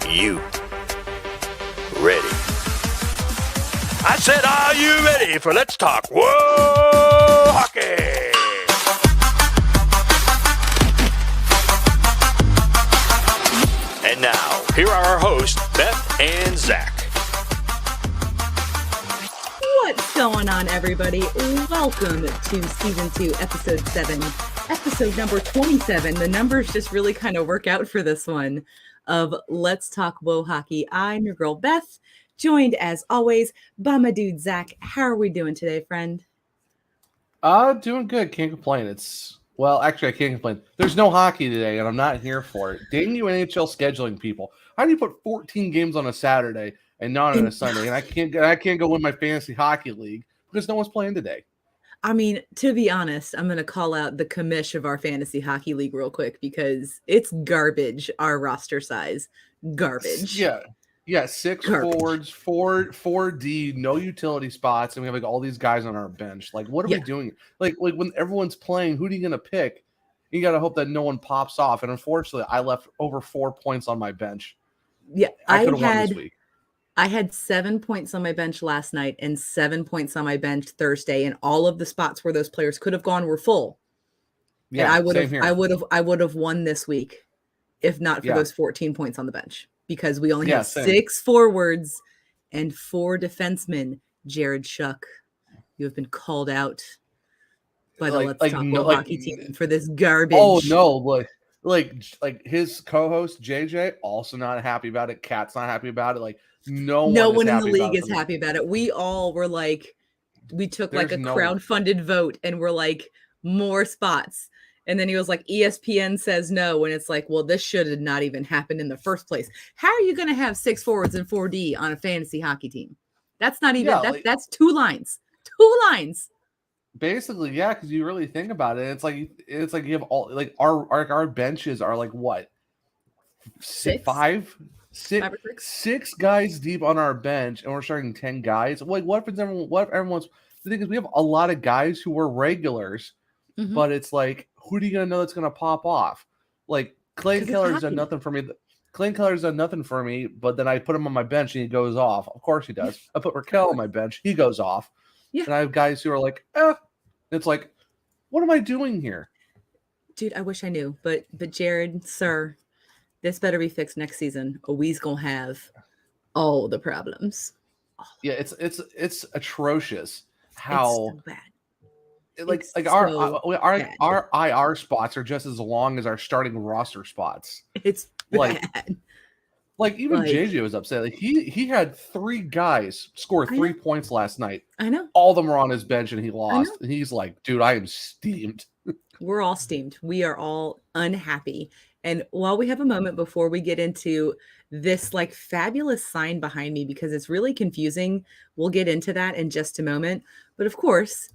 you ready? I said, are you ready for Let's Talk Whoa Hockey? And now, here are our hosts, Beth and Zach. What's going on, everybody? Welcome to Season 2, Episode 7, episode number 27. The numbers just really kind of work out for this one of Let's Talk Whoa Hockey. I'm your girl, Beth, joined as always by my dude, Zach. How are we doing today, friend? Doing good. Can't complain. Actually, I can't complain. There's no hockey today, and I'm not here for it. Dang you, NHL scheduling people. How do you put 14 games on a Saturday and not on a Sunday? And I can't go win my fantasy hockey league because no one's playing today. I mean, to be honest, I'm going to call out the commish of our fantasy hockey league real quick because it's garbage, our roster size. Garbage. Yeah, six forwards, four D, no utility spots, and we have like all these guys on our bench. Like, what are we doing? Like when everyone's playing, who are you gonna pick? You gotta hope that no one pops off. And unfortunately, I left over 4 points on my bench. Yeah, I could have won this week. I had 7 points on my bench last night and 7 points on my bench Thursday, and all of the spots where those players could have gone were full. Yeah, and I would have won this week if not for those 14 points on the bench. Because we only have 6 forwards and 4 defensemen. Jared Shuck, you have been called out by the Let's Talk Hockey team for this garbage. Oh no, like his co-host JJ also not happy about it. Kat's not happy about it. Like no one in the league is happy about it. We all were like, we took like a crowdfunded vote and we're like more spots. And then he was like, ESPN says no. And it's like, well, this should have not even happened in the first place. How are you going to have 6 forwards and 4D on a fantasy hockey team? That's not even, that's 2 lines. 2 lines. Basically, yeah, because you really think about it. It's like you have all, like our benches are like what? 6 guys deep on our bench, and we're starting 10 guys. Like, what if everyone's, the thing is, we have a lot of guys who were regulars, but it's like, who do you gonna know that's gonna pop off? Like Clayton Keller's done nothing for me. Clayton Keller's done nothing for me, but then I put him on my bench and he goes off. Of course he does. I put Raquel on my bench, he goes off. Yeah. And I have guys who are like, It's like, what am I doing here? Dude, I wish I knew. But Jared, sir, this better be fixed next season, or we's gonna have all the problems. It's atrocious how it's so bad. Our IR spots are just as long as our starting roster spots. It's bad. Like even JJ was upset. Like he had 3 guys score 3 points last night. I know. All of them were on his bench and he lost. And he's like, dude, I am steamed. We're all steamed. We are all unhappy. And while we have a moment before we get into this like fabulous sign behind me, because it's really confusing, we'll get into that in just a moment. But of course,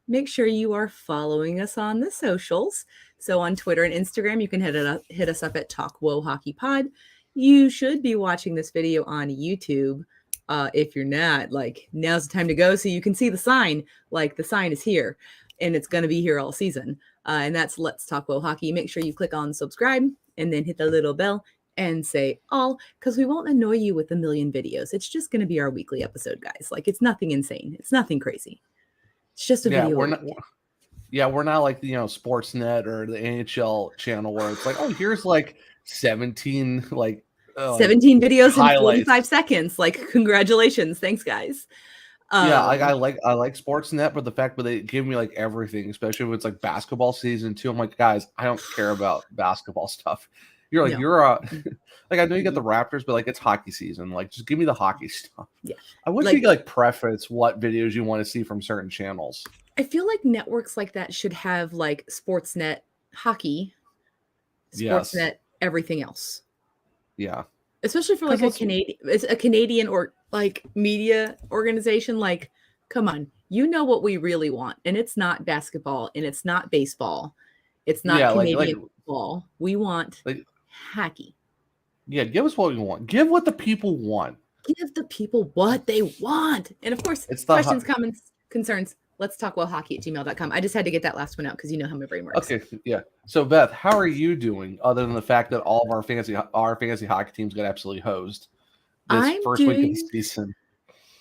make sure you are following us on the socials. So on Twitter and Instagram, you can hit us up at Talk Whoa Hockey Pod. You should be watching this video on YouTube. If you're not, like, now's the time to go so you can see the sign. Like, the sign is here, and it's going to be here all season. And that's Let's Talk Whoa Hockey. Make sure you click on subscribe and then hit the little bell and say all, because we won't annoy you with a million videos. It's just going to be our weekly episode, guys. Like, it's nothing insane. It's nothing crazy. It's just a video. We're not like Sportsnet or the NHL channel where it's like, oh, here's like 17 videos highlights in 45 seconds. Like, congratulations, thanks, guys. I like Sportsnet, but the fact that they give me like everything, especially if it's like basketball season too. I'm like, guys, I don't care about basketball stuff. You're like, like, I know you got the Raptors, but like, it's hockey season. Like, just give me the hockey stuff. Yeah. I wish you could like preface what videos you want to see from certain channels. I feel like networks like that should have like Sportsnet hockey, Sportsnet everything else. Yeah. Especially for like a Canadian or like media organization. Like, come on, you know what we really want, and it's not basketball, and it's not baseball, it's not Canadian football. We want hockey. Yeah, give us what we want. Give what the people want. Give the people what they want, and of course, it's questions, comments, concerns. let's talk well hockey at gmail.com. I just had to get that last one out because you know how my brain works. Okay, yeah. So Beth, how are you doing? Other than the fact that all of our fantasy hockey teams got absolutely hosed this first week of the season.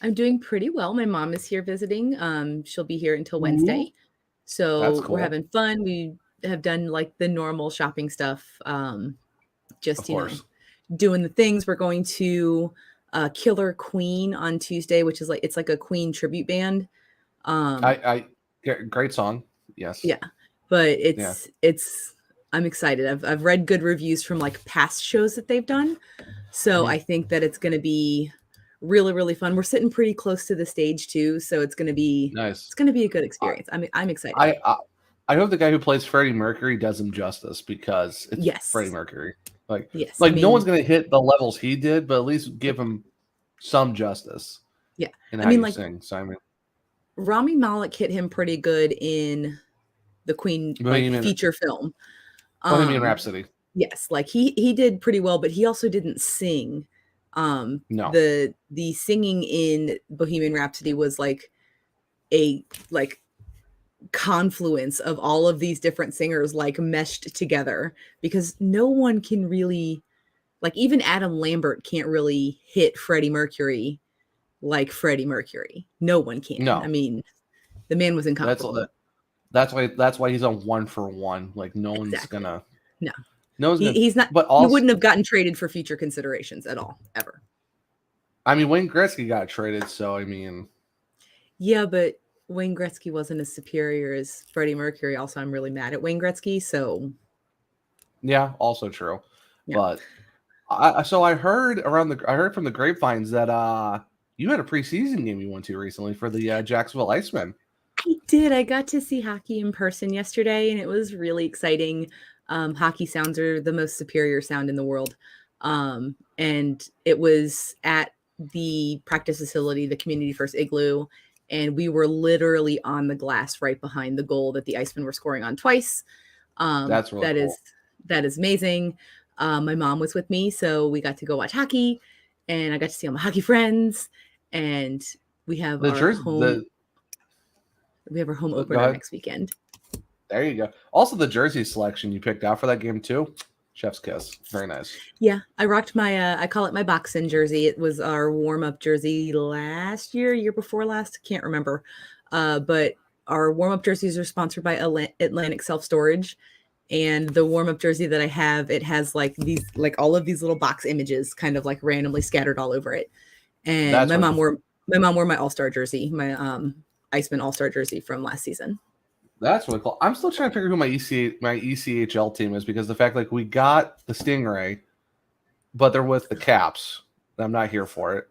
I'm doing pretty well. My mom is here visiting. She'll be here until Wednesday. Ooh, So cool. we're having fun. We have done like the normal shopping stuff. Just, you know, doing the things. We're going to Killer Queen on Tuesday, which is like, it's like a Queen tribute band. Great song. Yes. Yeah. But I'm excited. I've read good reviews from like past shows that they've done. So I think that it's going to be really, really fun. We're sitting pretty close to the stage too. So it's going to be nice. It's going to be a good experience. I'm excited. I hope the guy who plays Freddie Mercury does him justice because it's Freddie Mercury. No one's going to hit the levels he did, but at least give him some justice. Yeah. Sing. So, Rami Malek hit him pretty good in the Queen feature film. Bohemian Rhapsody. Yes, like he did pretty well, but he also didn't sing. No. The singing in Bohemian Rhapsody was like a confluence of all of these different singers like meshed together because no one can really, like, even Adam Lambert can't really hit Freddie Mercury like Freddie Mercury. No one can. No. I mean, the man was incomparable. That's why he's on 1-for-1. Like no one's gonna. No, he's not. But also, he wouldn't have gotten traded for future considerations at all, ever. I mean, Wayne Gretzky got traded, so I mean. Yeah, but Wayne Gretzky wasn't as superior as Freddie Mercury. Also, I'm really mad at Wayne Gretzky. So. Yeah, also true. Yeah. But I heard from the grapevines that you had a preseason game you went to recently for the Jacksonville Icemen. I did. I got to see hockey in person yesterday, and it was really exciting. Hockey sounds are the most superior sound in the world. And it was at the practice facility, the Community First Igloo, and we were literally on the glass right behind the goal that the Icemen were scoring on twice. That's really cool. That is amazing. My mom was with me, so we got to go watch hockey, and I got to see all my hockey friends, and we have our home opener next weekend. There you go. Also, the jersey selection you picked out for that game too. Chef's kiss. Very nice. Yeah, I rocked my, I call it my boxing jersey. It was our warm-up jersey last year before last. Can't remember. But our warm-up jerseys are sponsored by Atlantic Self-Storage. And the warm-up jersey that I have, it has like all of these little box images kind of like randomly scattered all over it. And my mom wore my All-Star jersey, my Iceman All-Star jersey from last season. That's really cool. I'm still trying to figure who my ECHL team is because the fact like we got the Stingray, but they're with the Caps. And I'm not here for it.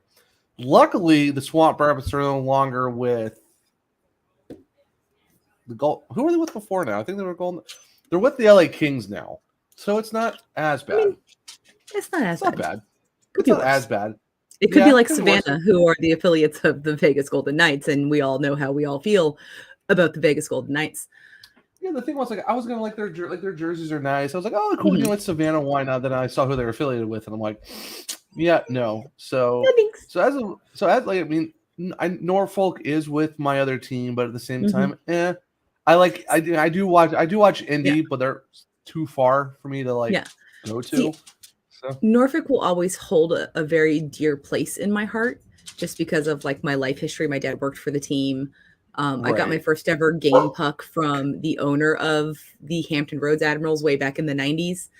Luckily, the Swamp Rabbits are no longer with the Gold. Who were they with before now? I think they were Golden. They're with the LA Kings now, so it's not as bad. I mean, it's not as bad. It's not as bad. It could be like Savannah, who are the affiliates of the Vegas Golden Knights, and we all know how we all feel about the Vegas Golden Knights. Yeah, the thing was, like, I was gonna like their jerseys are nice. I was like, oh, cool, you know, it's Savannah. Why not? Then I saw who they're affiliated with, and I'm like, yeah, no. So, I mean, Norfolk is with my other team, but at the same time, I do watch Indy, but they're too far for me to go to. See, so Norfolk will always hold a very dear place in my heart, just because of like my life history. My dad worked for the team. I got my first ever game puck from the owner of the Hampton Roads Admirals way back in the 90s.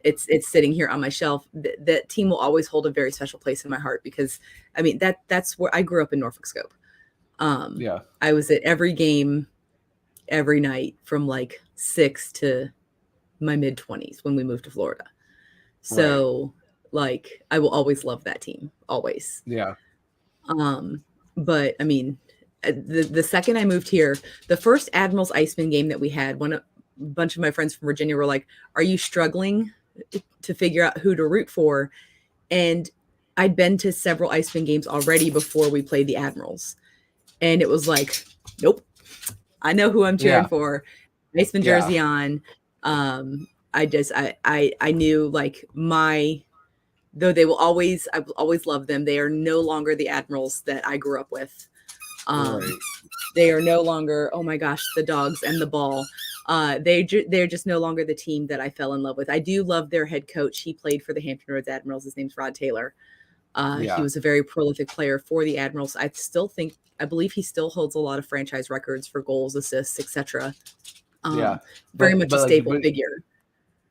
It's sitting here on my shelf. That team will always hold a very special place in my heart because, I mean, that's where I grew up in Norfolk Scope. I was at every game every night from like 6 to my mid-20s when we moved to Florida. So like I will always love that team, always. Yeah. But I mean, the second I moved here, the first Admirals Iceman game that we had, a bunch of my friends from Virginia were like, are you struggling to figure out who to root for? And I'd been to several Iceman games already before we played the Admirals. And it was like, nope, I know who I'm cheering for. Iceman jersey on. I knew like though I will always love them. They are no longer the Admirals that I grew up with. Right. They are no longer, oh my gosh, the dogs and the ball. They're just no longer the team that I fell in love with. I do love their head coach. He played for the Hampton Roads Admirals. His name's Rod Taylor. He was a very prolific player for the Admirals. I believe he still holds a lot of franchise records for goals, assists, etc. Very much a staple figure.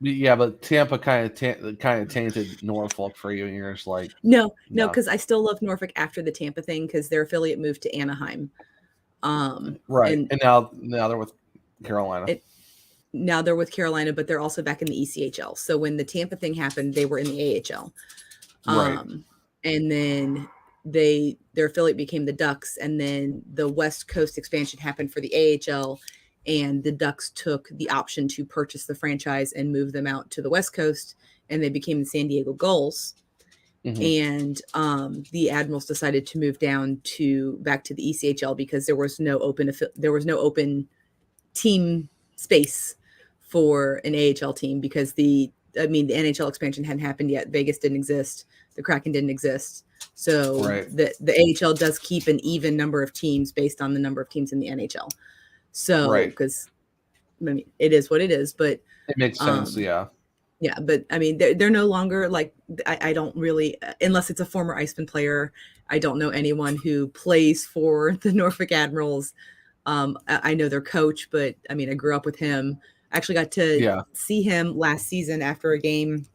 Yeah, but Tampa kind of tainted Norfolk for you, and you're just like, no, because I still love Norfolk after the Tampa thing because their affiliate moved to Anaheim. Right, and now they're with Carolina. Now they're with Carolina, but they're also back in the ECHL. So when the Tampa thing happened, they were in the AHL. Right. And then their affiliate became the Ducks, and then the West Coast expansion happened for the AHL, and the Ducks took the option to purchase the franchise and move them out to the West Coast, and they became the San Diego Gulls. And the Admirals decided to move down back to the ECHL because there was no open team space for an AHL team because the NHL expansion hadn't happened yet. Vegas didn't exist. The Kraken didn't exist. So the AHL does keep an even number of teams based on the number of teams in the NHL. So, because it is what it is, but it makes sense. Yeah, but I mean, they're no longer like, I don't really, unless it's a former Iceman player, I don't know anyone who plays for the Norfolk Admirals. I know their coach, but I mean, I grew up with him. I actually got to see him last season after a game.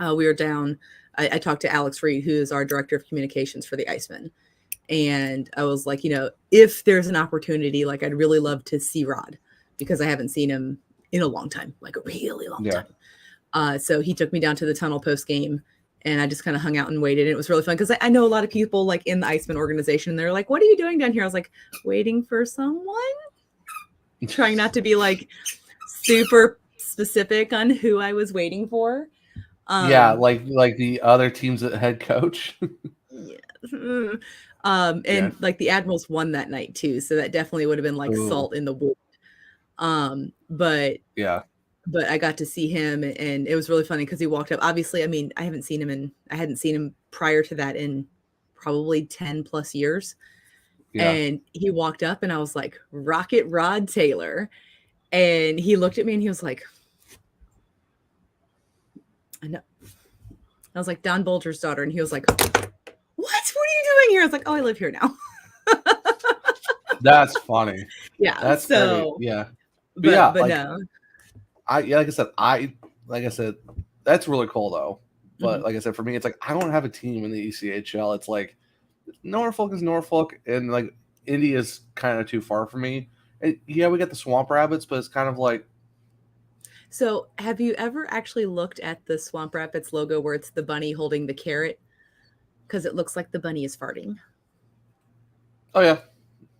We were down. I talked to Alex Reed, who is our director of communications for the Iceman. And I was like, if there's an opportunity, like I'd really love to see Rod because I haven't seen him in a long time, like a really long time. So he took me down to the tunnel post game and I just kind of hung out and waited. And it was really fun because I know a lot of people like in the Iceman organization. They're like, what are you doing down here? I was like, waiting for someone. Trying not to be like super specific on who I was waiting for. Like the other team's head coach. Like the Admirals won that night too. So that definitely would have been like salt in the wound. But I got to see him and it was really funny because he walked up. Obviously, I mean, I hadn't seen him prior to that in probably 10 plus years. And he walked up and I was like, Rocket Rod Taylor. And he looked at me and he was like, I know. I was like, Don Bolger's daughter. And he was like, what are you doing here? I was like, oh, I live here now. That's funny. Yeah. That's so great. Yeah. But no. Like I said, that's really cool though. But like I said, for me, it's like I don't have a team in the ECHL. It's like Norfolk is Norfolk, and like Indy is kind of too far for me. And we got the Swamp Rabbits, but it's kind of like. So, have you ever actually looked at the Swamp Rapids logo where it's the bunny holding the carrot? Because it looks like the bunny is farting. Oh yeah.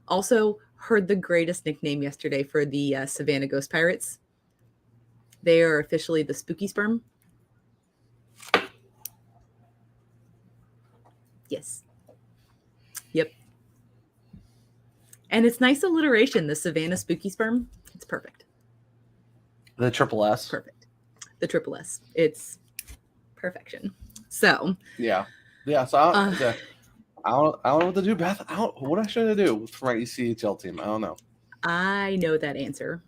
Also, heard the greatest nickname yesterday for the Savannah Ghost Pirates. They are officially the Spooky Sperm. Yes. Yep. And it's nice alliteration, the Savannah Spooky Sperm. It's perfect. The triple S. Perfect. The triple S. It's perfection. So. Yeah. So I don't know what to do, Beth. What should I do for my ECHL team? I don't know. I know that answer.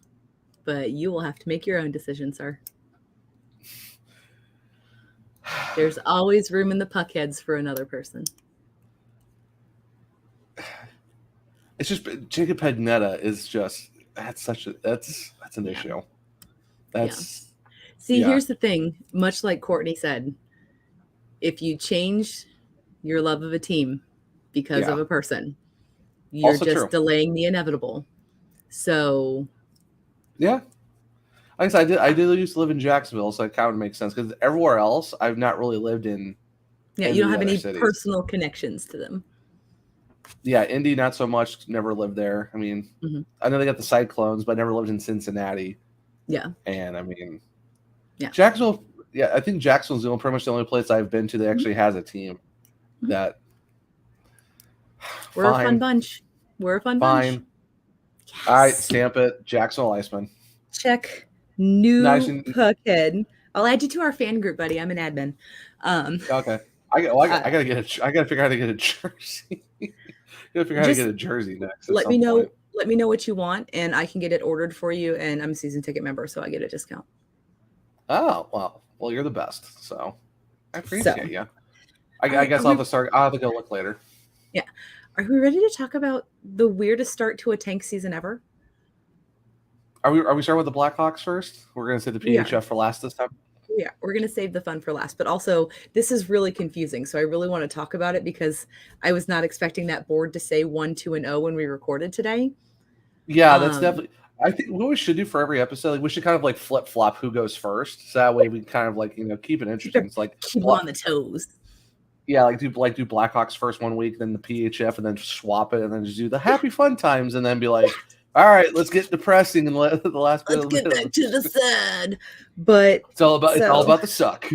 But you will have to make your own decision, sir. There's always room in the puckheads for another person. It's just Jacob Pagnetta is just that's an issue. Here's the thing. Much like Courtney said, if you change your love of a team because of a person, you're also just true. Delaying the inevitable. So. Yeah. Like I said, I did used to live in Jacksonville, so it kind of makes sense because everywhere else I've not really lived in. Yeah, you don't have any personal connections to them. Yeah, Indy not so much. Never lived there. I mean, I know they got the Cyclones, but I never lived in Cincinnati. Yeah, and I mean, Jacksonville. Yeah, I think Jacksonville's pretty much the only place I've been to that actually has a team. That we're a fun bunch. We're a fun bunch. Yes. All right, stamp it. Jacksonville Iceman. Check. New puckhead. I'll add you to our fan group, buddy. I'm an admin. Okay. I gotta figure out how to get a jersey. gotta figure out how to get a jersey next. Let me know. Let me know what you want, and I can get it ordered for you. And I'm a season ticket member, so I get a discount. Oh well, you're the best. So I appreciate you. I guess I'll have to start. I'll have to go look later. Yeah. Are we ready to talk about the weirdest start to a tank season ever? Are we starting with the Blackhawks first? We're gonna say the PHF for last this time. Yeah, we're going to save the fun for last, but also this is really confusing. So I really want to talk about it because I was not expecting that board to say 1-2-0 when we recorded today. Yeah, that's definitely. I think what we should do for every episode, like we should kind of like flip flop who goes first, so that way we kind of like keep it interesting. It's like keep on the toes. Yeah, do Blackhawks first one week, then the PHF, and then swap it, and then just do the happy fun times, and then be like, all right, let's get depressing and let the last bit. Let's get back to the sad. But it's all about the suck.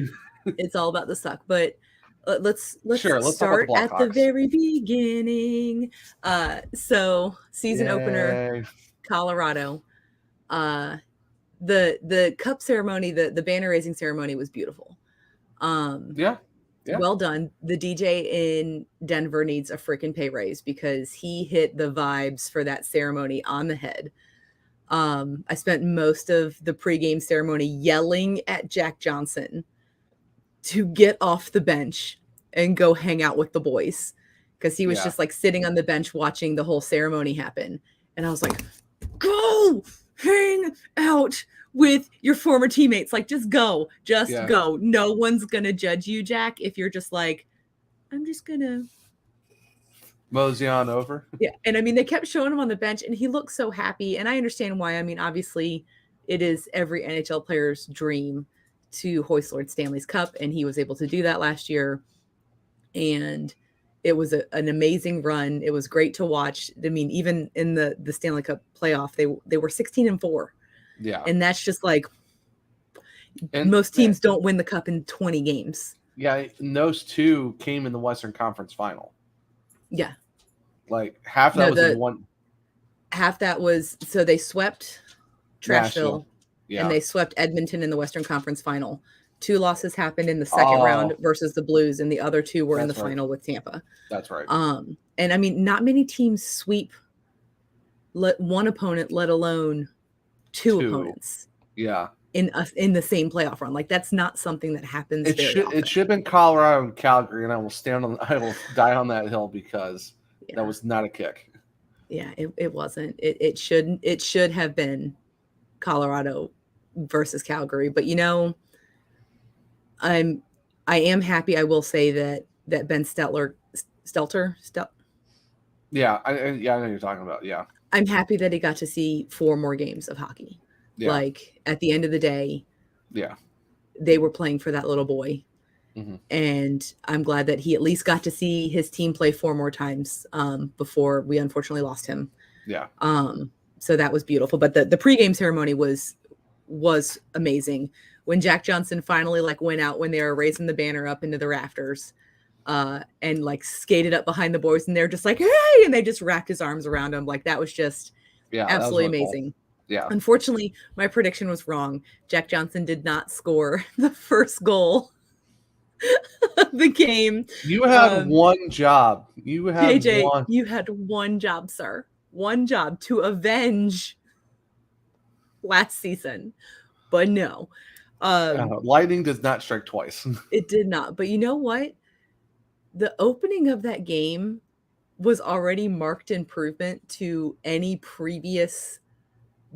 It's all about the suck. But let's start at the very beginning. So season opener, Colorado. The cup ceremony, the banner raising ceremony was beautiful. Yeah. Well done. The DJ in Denver needs a freaking pay raise because he hit the vibes for that ceremony on the head. I spent most of the pregame ceremony yelling at Jack Johnson to get off the bench and go hang out with the boys because he was just like sitting on the bench watching the whole ceremony happen. And I was like, go hang out with your former teammates. Like, just go. Go. No one's going to judge you, Jack, if you're just like, I'm just going to mosey on over. Yeah. And I mean, they kept showing him on the bench and he looked so happy. And I understand why. I mean, obviously, it is every NHL player's dream to hoist Lord Stanley's Cup. And he was able to do that last year. And it was an amazing run. It was great to watch. I mean, even in the Stanley Cup playoff, they were 16-4. Yeah. And that's just like most teams don't win the cup in 20 games. Yeah. And those two came in the Western Conference final. Yeah. Like half that was in one. Half that was, so they swept Trashville and they swept Edmonton in the Western Conference final. 2 losses happened in the second round versus the Blues, and the other 2 were in the final with Tampa. That's right. And I mean, not many teams sweep one opponent, let alone two opponents. Yeah. In the same playoff run. Like, that's not something that happens. It should have been Colorado and Calgary, and I will die on that hill because that was not a kick. Yeah, it wasn't. It should have been Colorado versus Calgary. But I am happy. I will say that Ben Stelter. Yeah, I know you're talking about. Yeah, I'm happy that he got to see 4 more games of hockey. Yeah. Like, at the end of the day, they were playing for that little boy. Mm-hmm. And I'm glad that he at least got to see his team play 4 more times before we unfortunately lost him. Yeah. So that was beautiful. But the pregame ceremony was amazing. When Jack Johnson finally went out when they were raising the banner up into the rafters and skated up behind the boys, and they're just like, hey, and they just wrapped his arms around him. Like, that was just absolutely amazing. Yeah. Unfortunately, my prediction was wrong. Jack Johnson did not score the first goal of the game. You had one job. You had JJ, you had one job, sir. One job to avenge last season. But no. Lightning does not strike twice. It did not. But you know what? The opening of that game was already marked improvement to any previous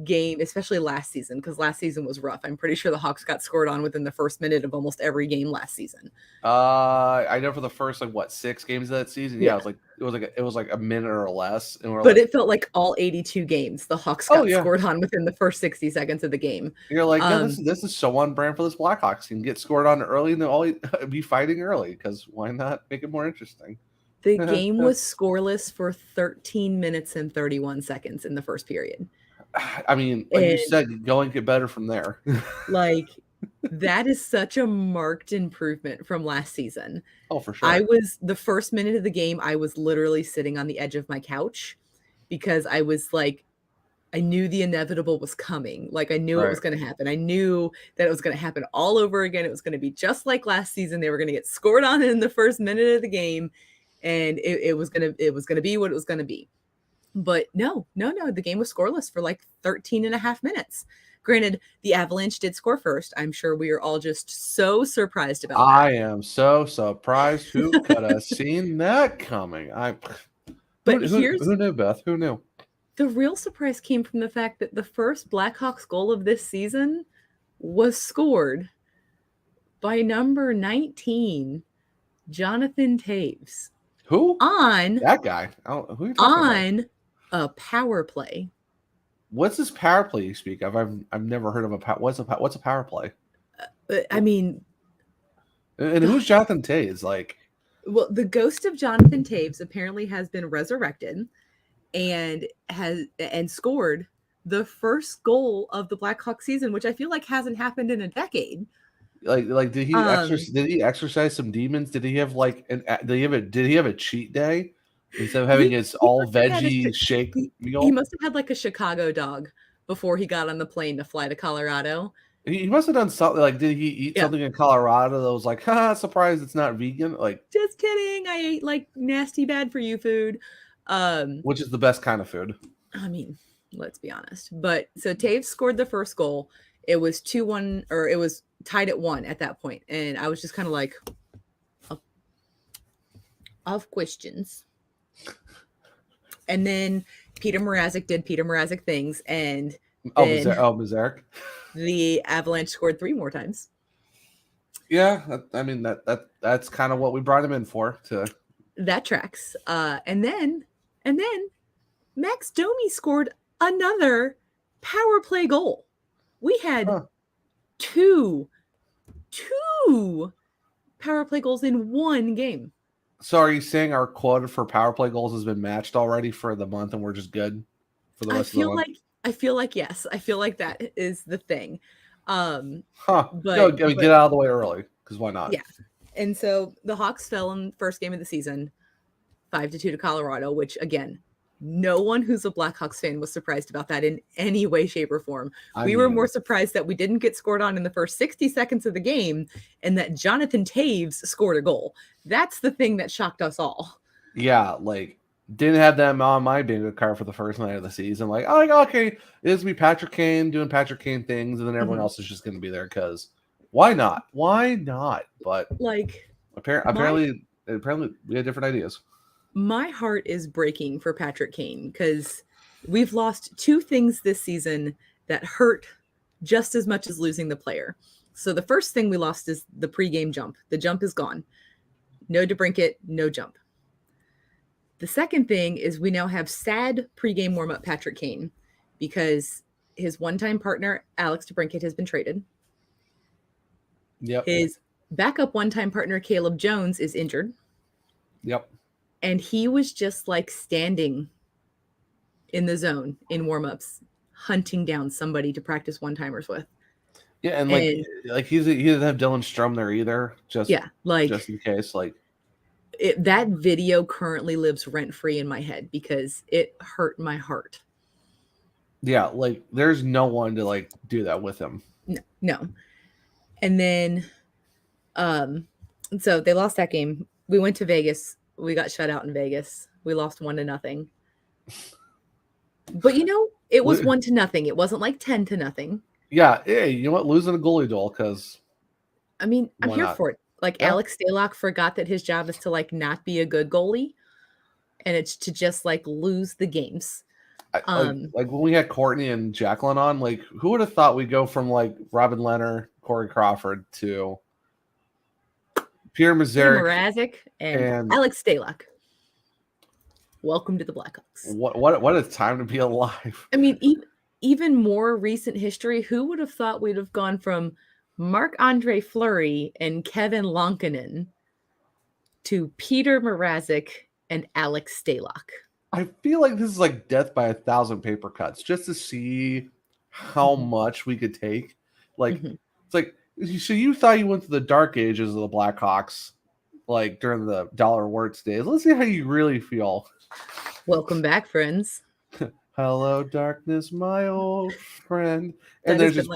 game, especially last season, because last season was rough. I'm pretty sure the Hawks got scored on within the first minute of almost every game last season. I know for the first 6 games of that season, it was like a minute or less, and it felt like all 82 games the Hawks got scored on within the first 60 seconds of the game. You're like, this is so on brand for this Blackhawks team. Get scored on early and they'll all be fighting early, because why not make it more interesting? The game was scoreless for 13 minutes and 31 seconds in the first period. I mean, you said, go and get better from there. That is such a marked improvement from last season. Oh, for sure. The first minute of the game, I was literally sitting on the edge of my couch because I was I knew the inevitable was coming. I knew it was going to happen. I knew that it was going to happen all over again. It was going to be just like last season. They were going to get scored on in the first minute of the game. and it was gonna be what it was gonna be. But no, the game was scoreless for like 13 and a half minutes. Granted, the Avalanche did score first. I'm sure we are all just so surprised about that. I am so surprised. Who could have seen that coming? Who knew, Beth? Who knew? The real surprise came from the fact that the first Blackhawks goal of this season was scored by number 19, Jonathan Toews. Who? On that guy? Who are you talking about? A power play. What's this power play you speak of? I've never heard of what's a power play? I mean, and who's Jonathan Toews? Like, well, the ghost of Jonathan Toews apparently has been resurrected and scored the first goal of the Blackhawks season, which I feel like hasn't happened in a decade. Like did he exercise some demons? Did he have did he have a cheat day instead of having his all veggie shake meal? He must have had like a Chicago dog before he got on the plane to fly to Colorado. He must have done something. Like, did he eat something in Colorado that was like, surprised it's not vegan? Like, just kidding. I ate like nasty bad for you food. Which is the best kind of food. I mean, let's be honest. But so Toews scored the first goal. It was 2-1, or it was tied at 1 at that point. And I was just kind of like, of questions. And then Peter Mrazek did Peter Mrazek things. And Mazarek. The Avalanche scored 3 more times. Yeah, I mean that's kind of what we brought him in for. That tracks. And then Max Domi scored another power play goal. We had two power play goals in one game. So are you saying our quota for power play goals has been matched already for the month and we're just good for the rest of the month? I feel like yes. I feel like that is the thing. But get out of the way early, because why not? Yeah. And so the Hawks fell in the first game of the season, 5-2 to Colorado, which again, no one who's a Blackhawks fan was surprised about that in any way, shape, or form. We were more surprised that we didn't get scored on in the first 60 seconds of the game and that Jonathan Toews scored a goal. That's the thing that shocked us all. Yeah, like, didn't have them on my bingo card for the first night of the season. Like, okay, it's going to be Patrick Kane doing Patrick Kane things, and then everyone else is just going to be there because why not? Why not? But like, apparently we had different ideas. My heart is breaking for Patrick Kane because we've lost 2 things this season that hurt just as much as losing the player. So the first thing we lost is the pregame jump. The jump is gone. No DeBrincat, no jump. The second thing is we now have sad pregame warm-up Patrick Kane because his one-time partner, Alex DeBrincat, has been traded. Yep. His backup one-time partner, Caleb Jones, is injured. Yep. And he was just like standing in the zone in warm-ups, hunting down somebody to practice one-timers with. Yeah, and he doesn't have Dylan Strom there either. Just in case, like. That video currently lives rent-free in my head because it hurt my heart. Yeah, like there's no one to like do that with him. No. And then, so they lost that game. We went to Vegas. We got shut out in Vegas. We lost 1-0. But it was 1-0. It wasn't like 10-0. Yeah. Hey, you know what? Losing a goalie duel because. I mean, I'm here for it. Like Alex Stalock forgot that his job is to like not be a good goalie, and it's to just like lose the games. Like when we had Courtney and Jacqueline on, like who would have thought we'd go from like Robin Leonard, Corey Crawford to Peter Mrazek and Alex Stalock. Welcome to the Blackhawks. What a time to be alive. I mean, even more recent history, who would have thought we'd have gone from Marc-Andre Fleury and Kevin Lankinen to Peter Mrazek and Alex Stalock? I feel like this is like death by 1,000 paper cuts just to see how much we could take. Like, it's like, so you thought you went to the dark ages of the Blackhawks, like during the Dollar Wirtz days. Let's see how you really feel. Welcome back, friends. Hello, darkness, my old friend. And there's just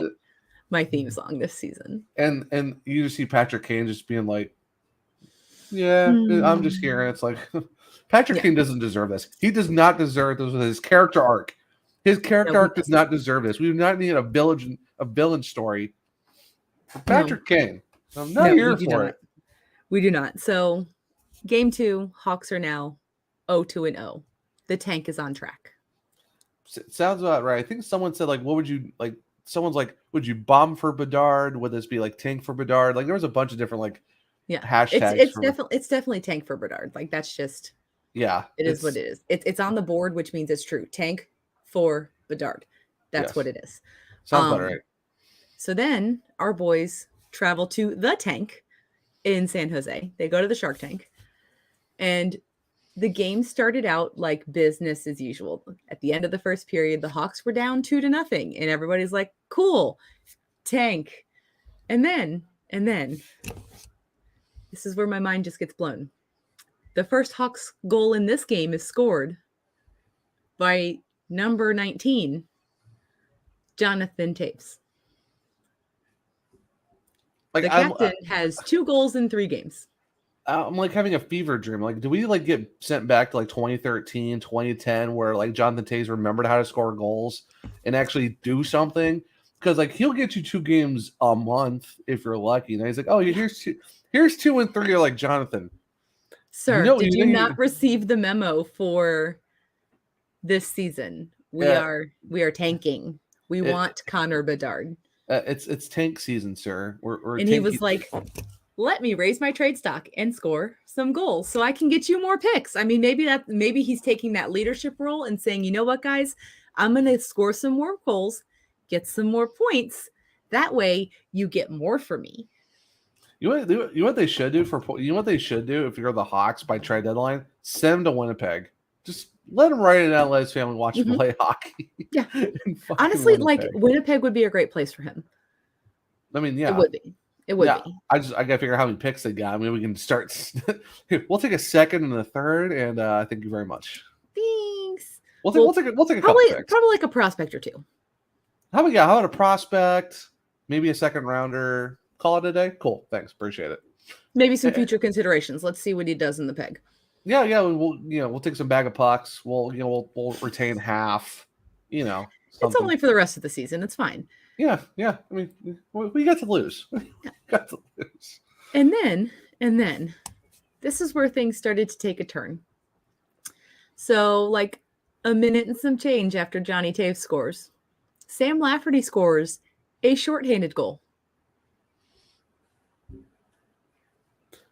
my theme song this season. And you just see Patrick Kane just being like, Yeah, I'm just hearing. It's like Patrick Kane doesn't deserve this. He does not deserve this with his character arc. His character arc does not deserve this. We do not need a villain story for Patrick Kane. I'm not here for it. We do not. So, game 2, Hawks are now 0-2-0. The tank is on track. Sounds about right. I think someone said, like, what would you like? Someone's like, would you bomb for Bedard? Would this be like tank for Bedard? Like, there was a bunch of different hashtags. It's definitely tank for Bedard. Like, that's just it is what it is. It's on the board, which means it's true. Tank for Bedard. That's what it is. Sounds about right. So then our boys travel to the tank in San Jose. They go to the Shark Tank, and the game started out like business as usual. At the end of the first period, the Hawks were down 2-0, and everybody's like, cool, tank. And then this is where my mind just gets blown. The first Hawks goal in this game is scored by number 19, Jonathan Taves. Like, the captain has 2 goals in 3 games. I'm like having a fever dream. Like, do we like get sent back to like 2013, 2010, where like Jonathan Taves remembered how to score goals and actually do something? Because like he'll get you 2 games a month if you're lucky. And he's like, oh, here's 2 and 3. You're like, Jonathan, sir, did you not receive the memo for this season? We are tanking. We want Connor Bedard. It's tank season, sir. And he was like, let me raise my trade stock and score some goals so I can get you more picks. I mean, maybe he's taking that leadership role and saying, you know what, guys, I'm going to score some more goals, get some more points. That way you get more for me. You know what they should do if you're the Hawks by trade deadline? Send him to Winnipeg. Just let him write it out, let his family watch him play hockey. Yeah. Honestly, Winnipeg would be a great place for him. I mean, yeah. It would be. It would be. I gotta figure out how many picks they got. I mean, we can start. Here, we'll take a second and a third, and thank you very much. Thanks. We'll take a couple picks. Probably like a prospect or 2. How about a prospect? Maybe a second rounder. Call it a day. Cool. Thanks. Appreciate it. Maybe some future considerations. Let's see what he does in the peg. Yeah. We'll take some bag of pucks. We'll retain half. Something. It's only for the rest of the season. It's fine. Yeah. I mean, we got to lose. And then, this is where things started to take a turn. So, like a minute and some change after Johnny Taves scores, Sam Lafferty scores a shorthanded goal.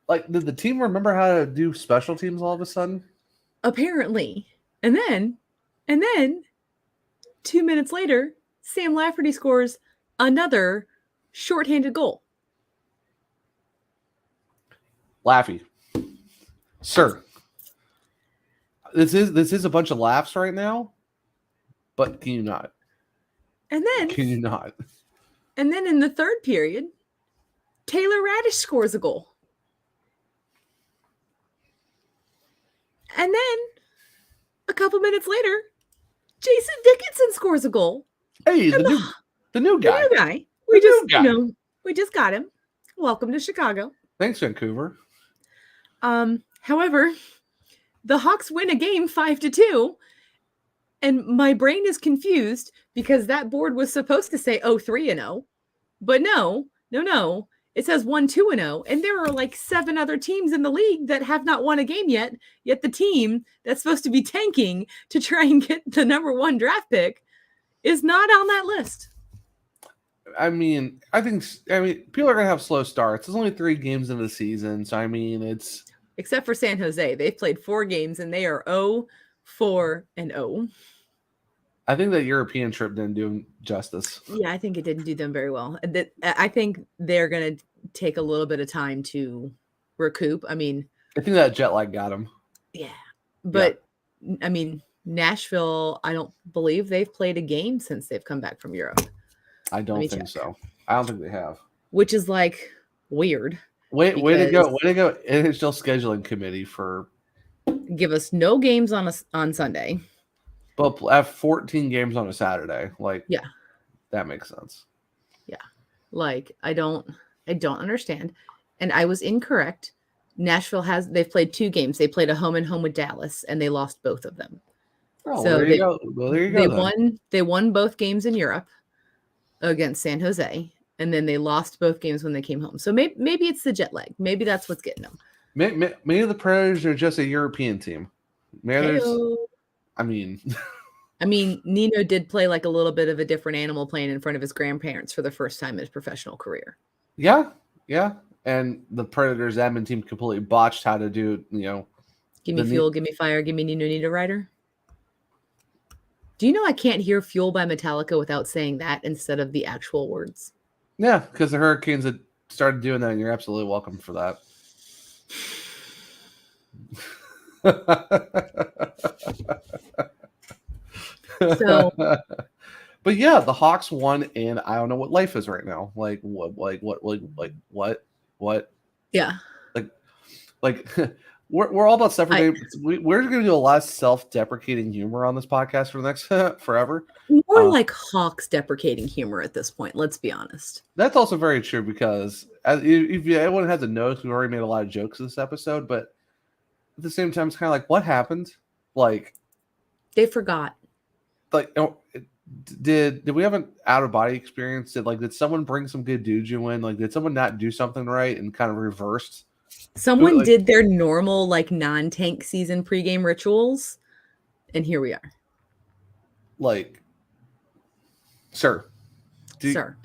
Like, did the team remember how to do special teams all of a sudden? Apparently. And then 2 minutes later, Sam Lafferty scores another shorthanded goal. Laffy, sir, this is a bunch of laughs right now, but can you not? And then in the third period, Taylor Radish scores a goal. And then a couple minutes later, Jason Dickinson scores a goal. Hey, the new guy. The new guy. We just got him. Welcome to Chicago. Thanks, Vancouver. However, the Hawks win a game 5-2, and my brain is confused because that board was supposed to say 3-0, but no. It says 1-2-0, and there are like 7 other teams in the league that have not won a game yet. Yet the team that's supposed to be tanking to try and get the number 1 draft pick is not on that list. I mean, people are gonna have slow starts. There's only 3 games in the season, so I mean, it's except for San Jose, they've played 4 games and they are 0-4-0. I think that European trip didn't do them justice. Yeah, I think it didn't do them very well. I think they're going to take a little bit of time to recoup. I mean, I think that jet lag got them. Yeah. But, yeah. I mean, Nashville, I don't believe they've played a game since they've come back from Europe. I don't think so. I don't think they have. Which is like weird. Way to go. NHL scheduling committee for give us no games on Sunday. But have 14 games on a Saturday. Like, yeah, that makes sense. Yeah. Like, I don't understand. And I was incorrect. they've played 2 games. They played a home and home with Dallas, and they lost both of them. Oh, So there you go. Well, there you go. They won both games in Europe against San Jose, and then they lost both games when they came home. So maybe it's the jet lag. Maybe that's what's getting them. Maybe the Predators are just a European team. Maybe I mean, Nino did play like a little bit of a different animal playing in front of his grandparents for the first time in his professional career. Yeah. And the Predators admin team completely botched how to do, Give me fuel, give me fire, give me Nino Rider. Do you know I can't hear Fuel by Metallica without saying that instead of the actual words? Yeah, because the Hurricanes had started doing that, and you're absolutely welcome for that. So, but yeah, the Hawks won, and I don't know what life is right now. What? Yeah. Like we're all about we're going to do a lot of self-deprecating humor on this podcast for the next forever. More like Hawks deprecating humor at this point. Let's be honest. That's also very true because if everyone has a notice, we've already made a lot of jokes this episode, but at the same time, it's kind of like, what happened? Like, they forgot. Like, did we have an out of body experience? Did someone bring some good juju in? Like, did someone not do something right and kind of reversed? Someone did their normal non-tank season pregame rituals, and here we are. Sir, did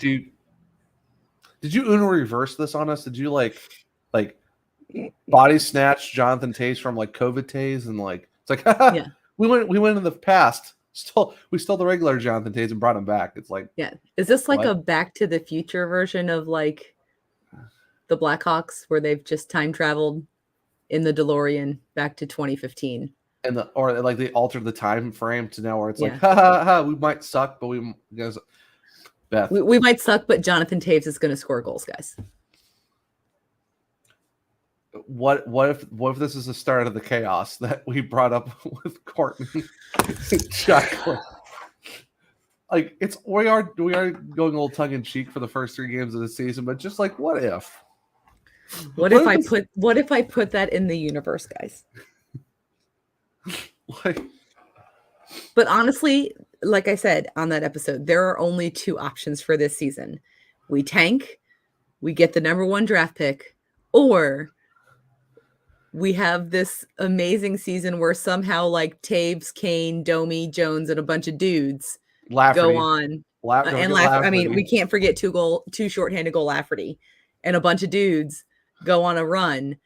you Uno reverse this on us? Did you like body snatch Jonathan Taze from COVID Taze and it's like yeah. we went in the past. We stole the regular Jonathan Taze and brought him back. It's like, yeah. Is this a Back to the Future version of the Blackhawks where they've just time traveled in the DeLorean back to 2015? And they altered the time frame to now where it's ha, we might suck, but Beth. We might suck, but Jonathan Taves is going to score goals, guys. What if this is the start of the chaos that we brought up with Courtney Chuck? We are going a little tongue in cheek for the first 3 games of the season, but just what if? What if I put that in the universe, guys? But honestly, like I said on that episode, there are only 2 options for this season. We tank, we get the number 1 draft pick, or we have this amazing season where somehow Taves, Kane, Domi, Jones, and a bunch of dudes go on. I mean, we can't forget 2 shorthanded goal Lafferty, and a bunch of dudes go on a run,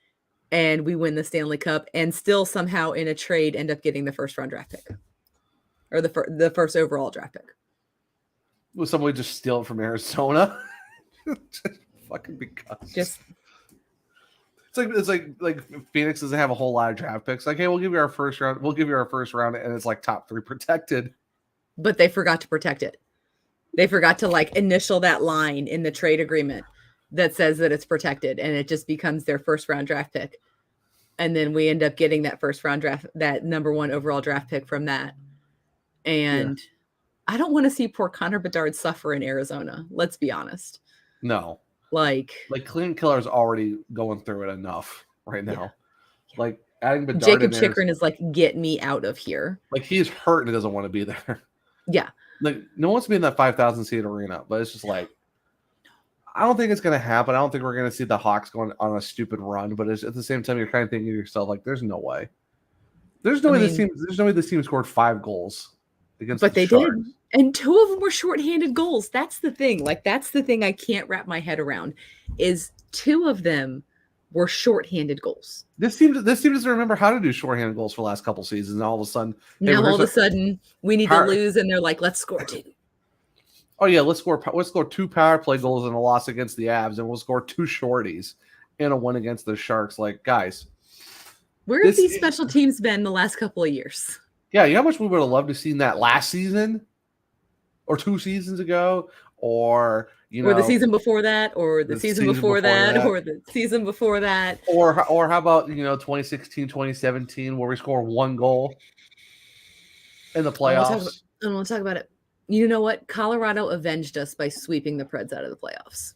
and we win the Stanley Cup, and still somehow in a trade end up getting the first round draft pick, or the first overall draft pick. Will somebody just steal it from Arizona? Just fucking because. It's like Phoenix doesn't have a whole lot of draft picks. Hey, we'll give you our first round. We'll give you our first round, and it's top 3 protected. But they forgot to protect it. They forgot to initial that line in the trade agreement that says that it's protected, and it just becomes their first round draft pick. And then we end up getting that first round draft, that number 1 overall draft pick from that. And I don't want to see poor Connor Bedard suffer in Arizona. Let's be honest. No. Clean Killer's already going through it enough right now. Yeah. Adding Bedard Jacob Chikrin is get me out of here. He's hurt and he doesn't want to be there. Yeah. No one wants to be in that 5,000 seat arena, but it's just I don't think it's going to happen. I don't think we're going to see the Hawks going on a stupid run, but at the same time, you're kind of thinking to yourself, there's no way. There's no way this team scored 5 goals against but the they Sharks. Did. And 2 of them were shorthanded goals. That's the thing. That's the thing I can't wrap my head around is 2 of them were shorthanded goals. This team doesn't remember how to do shorthanded goals for the last couple seasons. And all of a sudden, we need to lose, and they're let's score 2. Oh yeah, let's score 2 power play goals in a loss against the Avs, and we'll score 2 shorties in a win against the Sharks. Guys, where have these special teams been the last couple of years? Yeah, you know how much we would have loved to seen that last season, or 2 seasons ago, or the season before that, or the season before that, or the season before that, or how about 2016, 2017, where we score 1 goal in the playoffs. I don't want to talk about it. You know what? Colorado avenged us by sweeping the Preds out of the playoffs.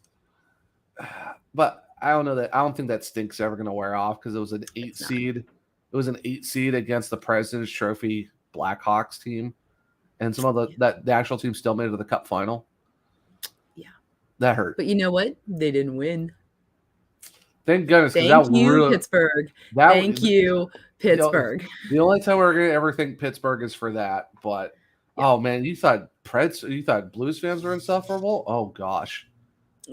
But I don't know that. I don't think that stink's ever going to wear off because it was an 8 seed. It was an 8 seed against the President's Trophy Blackhawks team, and some of the actual team still made it to the Cup final. Yeah, that hurt. But you know what? They didn't win. Thank goodness. Thank you, Pittsburgh. Thank you, Pittsburgh. The only time we're going to ever think Pittsburgh is for that. But oh man, you thought Blues fans were insufferable? Oh gosh.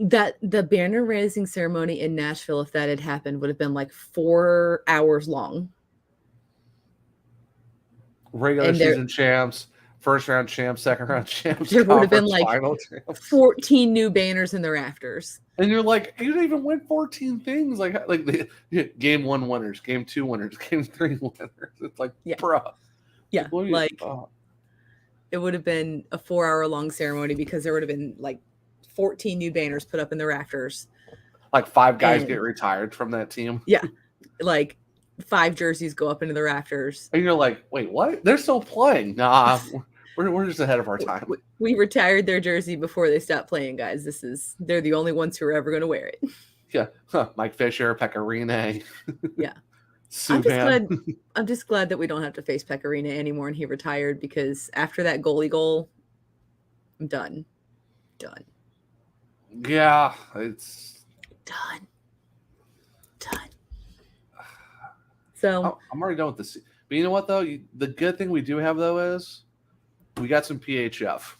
That the banner raising ceremony in Nashville, if that had happened, would have been like 4 hours long. Regular season champs, first round champs, second round champs. There would have been like 14 new banners in the rafters. And you're like, you didn't even win 14 things. Like the game 1 winners, game 2 winners, game 3 winners. It's like, bro. Yeah, it would have been a 4-hour long ceremony because there would have been like 14 new banners put up in the rafters. Like 5 guys get retired from that team. Yeah. Like 5 jerseys go up into the rafters. And you're like, wait, what? They're still playing. Nah, we're just ahead of our time. We retired their jersey before they stopped playing, guys. They're the only ones who are ever going to wear it. Yeah. Mike Fisher, Pecorine. Yeah. I'm just glad that we don't have to face Pecorine anymore and he retired because after that goalie goal, I'm done. Yeah, it's done. So I'm already done with this. But you know what though? The good thing we do have though is we got some PHF.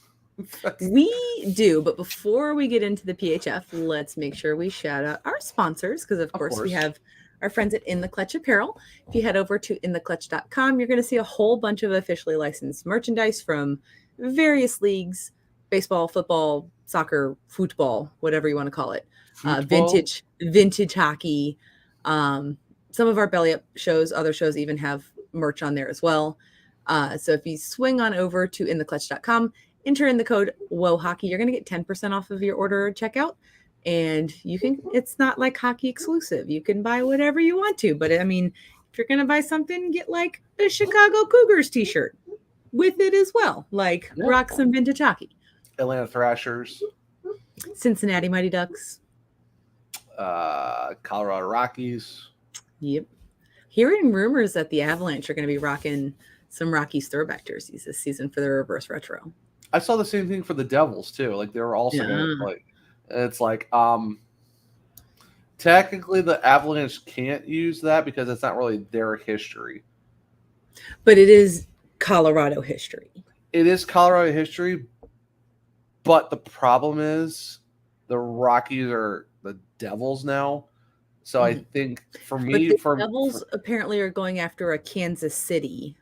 We do, but before we get into the PHF, let's make sure we shout out our sponsors because of course we have our friends at In the Clutch Apparel. If you head over to intheclutch.com, you're going to see a whole bunch of officially licensed merchandise from various leagues. Baseball, football, soccer, football, whatever you want to call it. Vintage hockey. Some of our belly up shows, other shows even have merch on there as well. So if you swing on over to intheclutch.com, enter in the code WOHOCKEY, you're going to get 10% off of your order checkout. And it's not like hockey exclusive. You can buy whatever you want to. But I mean, if you're going to buy something, get like a Chicago Cougars t-shirt with it as well. Like rock some vintage hockey. Atlanta Thrashers, Cincinnati Mighty Ducks, Colorado Rockies. Yep. Hearing rumors that the Avalanche are going to be rocking some Rockies throwback jerseys this season for their reverse retro. I saw the same thing for the Devils too. Like they were also it's like technically the Avalanche can't use that because it's not really their history. But it is Colorado history. It is Colorado history. But the problem is the Rockies are the Devils now. So I think for me, the Devils apparently are going after a Kansas City.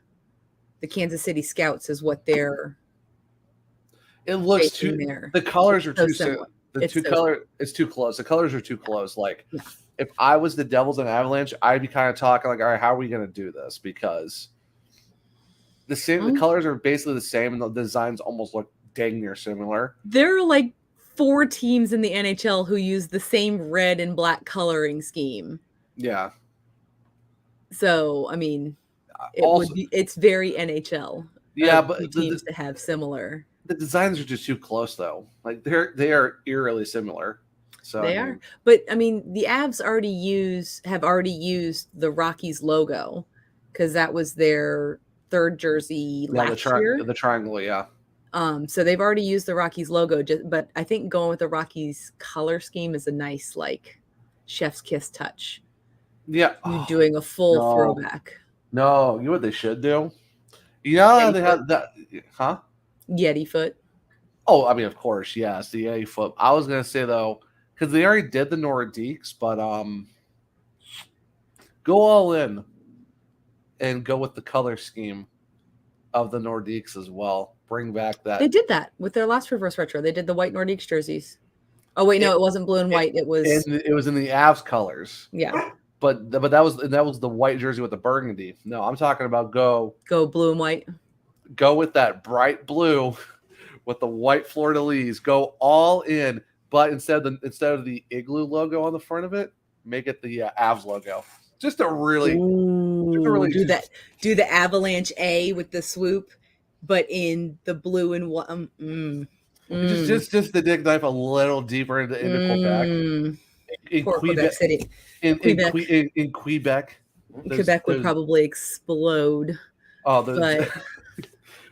The Kansas City Scouts is what they're. It looks too. The colors are too similar. It's too close. The colors are too close. Like if I was the Devils and Avalanche, I'd be kind of talking like, all right, how are we going to do this? Because the colors are basically the same, and the designs almost look dang near similar. There are like 4 teams in the NHL who use the same red and black coloring scheme. Yeah. So I mean, it's very NHL. Yeah, but teams to have similar. The designs are just too close, though. Like they are eerily similar. So they are. But I mean, the Avs have already used the Rockies logo because that was their 3rd jersey last year. The triangle, yeah. So they've already used the Rockies logo, but I think going with the Rockies color scheme is a nice like chef's kiss touch. Yeah, you're doing a full throwback. No, you know what they should do? You know how they have that, huh? Yeti foot. Oh, I mean, of course, yes, the Yeti foot. I was gonna say though, because they already did the Nordiques, but go all in and go with the color scheme of the Nordiques as well. Bring back that. They did that with their last reverse retro. They did the white Nordiques jerseys. Oh wait, no, it wasn't blue and white. It was in the Avs colors. Yeah. But that was the white jersey with the burgundy. No, I'm talking about go blue and white. Go with that bright blue with the white fleur-de-lis. Go all in, but instead of the igloo logo on the front of it, make it the Avs logo. Just to really do the Avalanche A with the swoop, but in the blue and white. Just the dig knife a little deeper into Quebec, in Poor Quebec City. in Quebec. in Quebec. Quebec would probably explode. Oh, but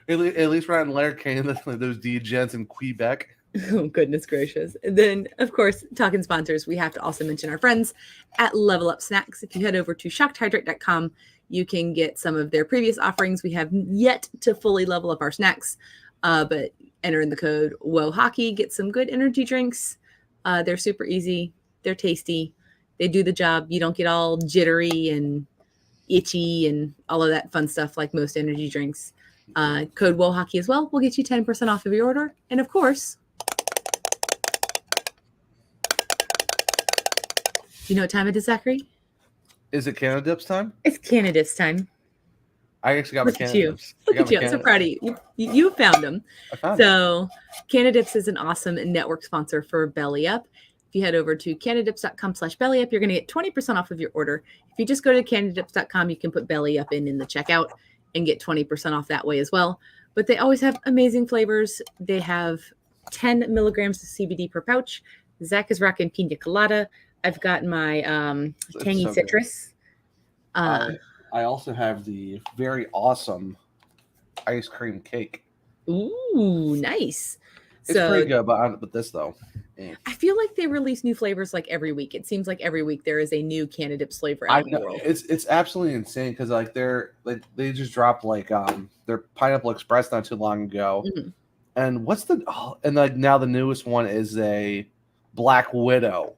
at least we're not in Letterkenny. Those degens in Quebec. Oh, goodness gracious. And then, of course, talking sponsors, we have to also mention our friends at Level Up Snacks. If you head over to shockedhydrate.com, you can get some of their previous offerings. We have yet to fully level up our snacks, but enter in the code WOHOCKEY, get some good energy drinks. They're super easy. They're tasty. They do the job. You don't get all jittery and itchy and all of that fun stuff like most energy drinks. Code WOHOCKEY as well will get you 10% off of your order. And of course, you know what time it is, Zachary? Is it Canada Dips time? It's Canada Dips time. I actually got my Canada Dips. Look at you. I'm so proud of you. You found them. I found so Canada Dips is an awesome network sponsor for Belly Up. If you head over to canadidips.com/bellyup, you're going to get 20% off of your order. If you just go to canadidips.com, you can put Belly Up in the checkout and get 20% off that way as well. But they always have amazing flavors. They have 10 milligrams of CBD per pouch. Zach is rocking pina colada. I've got my tangy citrus. I also have the very awesome ice cream cake. Ooh, nice. It's pretty good, but this though. I feel like they release new flavors like every week. It seems like every week there is a new Canada Dips flavor out in the world. It's absolutely insane because they just dropped their Pineapple Express not too long ago, and now the newest one is a Black Widow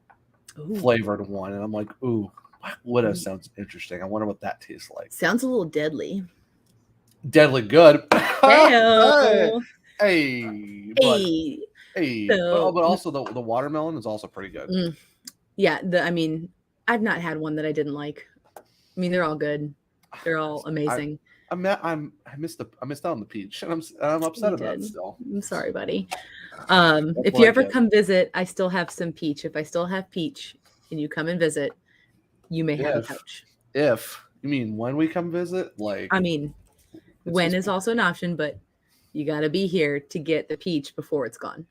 flavored one, and I'm like, ooh, Black Widow sounds interesting. I wonder what that tastes like. Sounds a little deadly. Deadly good. Hey. But also the watermelon is also pretty good. Yeah, I've not had one that I didn't like. I mean, they're all good. They're all amazing. I missed out on the peach, and I'm upset about it still. I'm sorry, buddy. If you ever come visit, I still have some peach. If I still have peach and you come and visit, you may have a pouch. If you mean when we come visit, when is also an option, but you got to be here to get the peach before it's gone.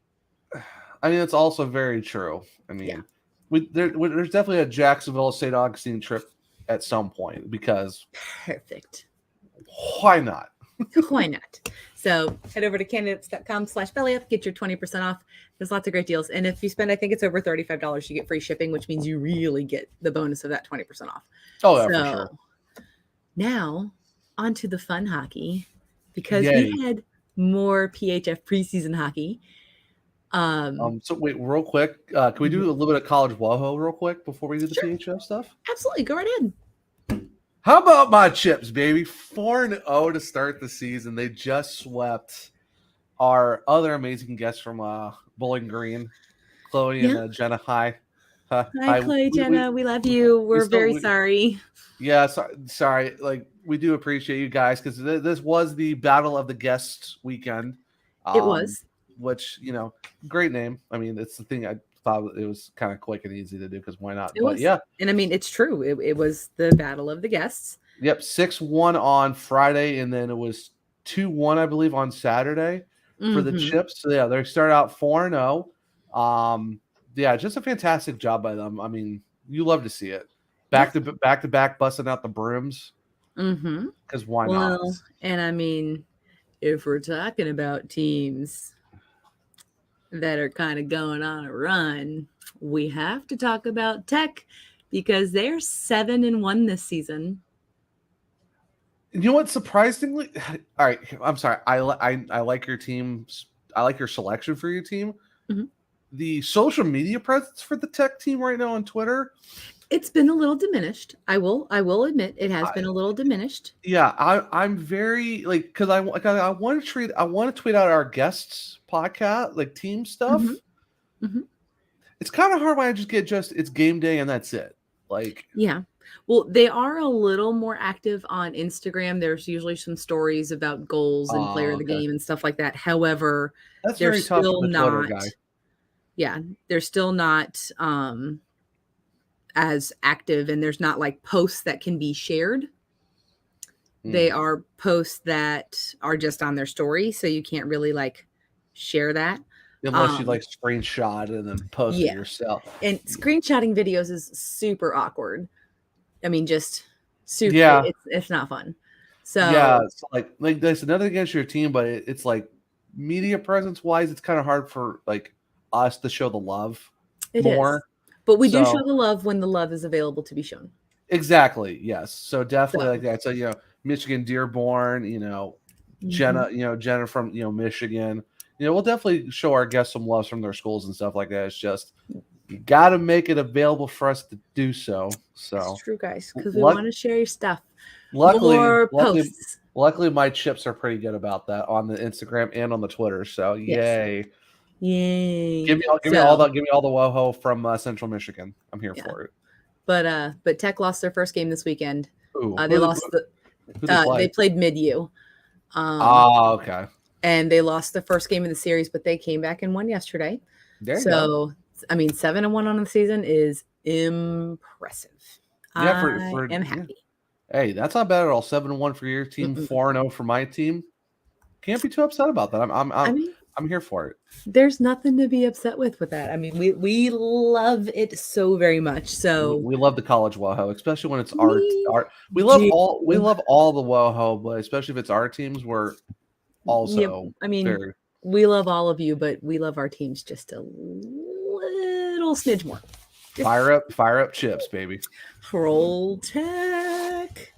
I mean, it's also very true. I mean, there's definitely a Jacksonville St. Augustine trip at some point because perfect. Why not? Why not? So head over to canadidips.com/bellyup, get your 20% off. There's lots of great deals. And if you spend, I think it's over $35, you get free shipping, which means you really get the bonus of that 20% off. Oh, yeah, for sure. Now on to the fun hockey, because we had more PHF preseason hockey. So wait, real quick, can we do a little bit of college WoHo real quick before we do the PHF stuff? Absolutely, go right ahead. How about my Chips, baby? 4-0 to start the season. They just swept our other amazing guests from Bowling Green, Chloe and Jenna. Hi, Chloe, Jenna. We love you. We're very sorry. Yeah, sorry. We do appreciate you guys because this was the Battle of the Guests weekend. It was. Which, great name. I mean, it's the thing I thought it was kind of quick and easy to do because why not? Yeah. And I mean, it's true. It was the Battle of the Guests. Yep. 6-1 on Friday, and then it was 2-1, I believe, on Saturday for the Chips. So, they start out 4-0. Just a fantastic job by them. I mean, you love to see it. Back to back, busting out the brooms. Because why not? And I mean, if we're talking about teams that are kind of going on a run, we have to talk about Tech because they're 7-1 this season. You know what? Surprisingly, all right. I'm sorry. I like your teams. I like your selection for your team. The social media presence for the Tech team right now on Twitter, it's been a little diminished. I will admit it has been a little diminished. Yeah, I'm very because I want to tweet out our guests podcast team stuff. It's kind of hard when I just get it's game day and that's it. Well, they are a little more active on Instagram. There's usually some stories about goals and player of the game and stuff like that. However, they're still not. They're still not as active, and there's not posts that can be shared. They are posts that are just on their story, so you can't really share that. Unless you like screenshot and then post it yourself. And screenshotting videos is super awkward. I mean, just super. Yeah. It's not fun. So yeah, it's like there's nothing against your team, but it's like media presence wise, it's kind of hard for like us to show the love more. Is. But we do show the love when the love is available to be shown. Exactly. Yes. So definitely like that. So Michigan Dearborn, Jenna from Michigan. We'll definitely show our guests some love from their schools and stuff like that. It's just you got to make it available for us to do so. So it's true, guys, because we want to share your stuff. Luckily, my chips are pretty good about that on the Instagram and on the Twitter. So yay! Give me all the WoHo from Central Michigan. I'm here for it. But Tech lost their first game this weekend. Ooh, they played Mid-U. Okay. And they lost the first game of the series, but they came back and won yesterday. There you go. I mean, 7-1 on the season is impressive. Yeah, I am happy. Hey, that's not bad at all. 7-1 for your team, 4-0 for my team. Can't be too upset about that. I'm here for it. There's nothing to be upset with that. I mean, we love it so very much. So we love the college WoHo, especially when it's our. We love all the WoHo, but especially if it's our teams, we're also. I mean, we love all of you, but we love our teams just a little smidge more. Fire up chips, baby. Roll Tech.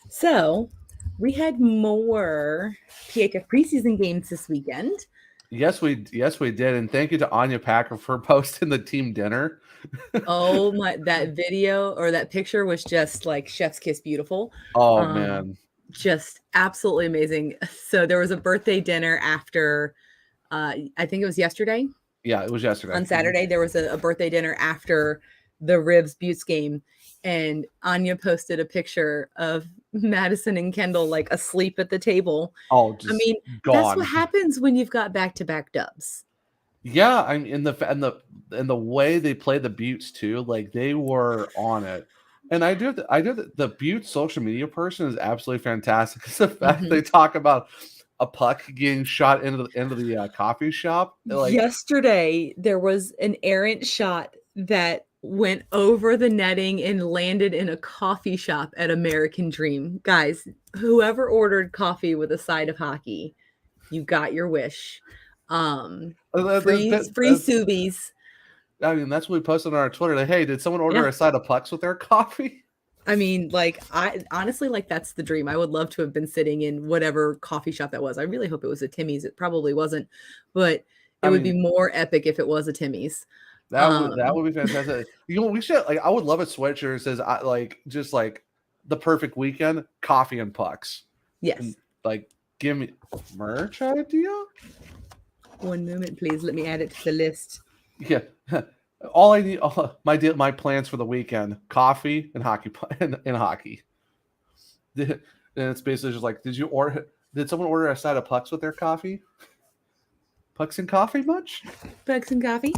So we had more PHF preseason games this weekend. Yes, we did, and thank you to Anya Packer for posting the team dinner. Oh my! That video or that picture was just like chef's kiss beautiful. Oh man, just absolutely amazing. So there was a birthday dinner after. I think it was yesterday. Yeah, it was yesterday. On Saturday, there was a birthday dinner after the Ribs Buttes game, and Anya posted a picture of Madison and Kendall like asleep at the table. Oh, I mean, that's what happens when you've got back-to-back dubs. Yeah, I mean, in the way they play the Buttes too, like they were on it. And I do the Buttes social media person is absolutely fantastic. It's the fact they talk about a puck getting shot into the coffee shop. Like, yesterday, there was an errant shot that went over the netting and landed in a coffee shop at American Dream. Guys, whoever ordered coffee with a side of hockey, you got your wish. Free Subies. I mean, that's what we posted on our Twitter. Like, hey, did someone order a side of pucks with their coffee? I mean, like, I honestly, like, that's the dream. I would love to have been sitting in whatever coffee shop that was. I really hope it was a Timmy's. It probably wasn't, but it would be more epic if it was a Timmy's. That would be fantastic. We should I would love a sweatshirt that says just the perfect weekend, coffee and pucks. Yes. And, give me merch idea. One moment, please. Let me add it to the list. Yeah. All I need, my plans for the weekend: coffee and hockey, and hockey. And it's basically just like, did someone order a side of pucks with their coffee? Pucks and coffee much? Pucks and coffee.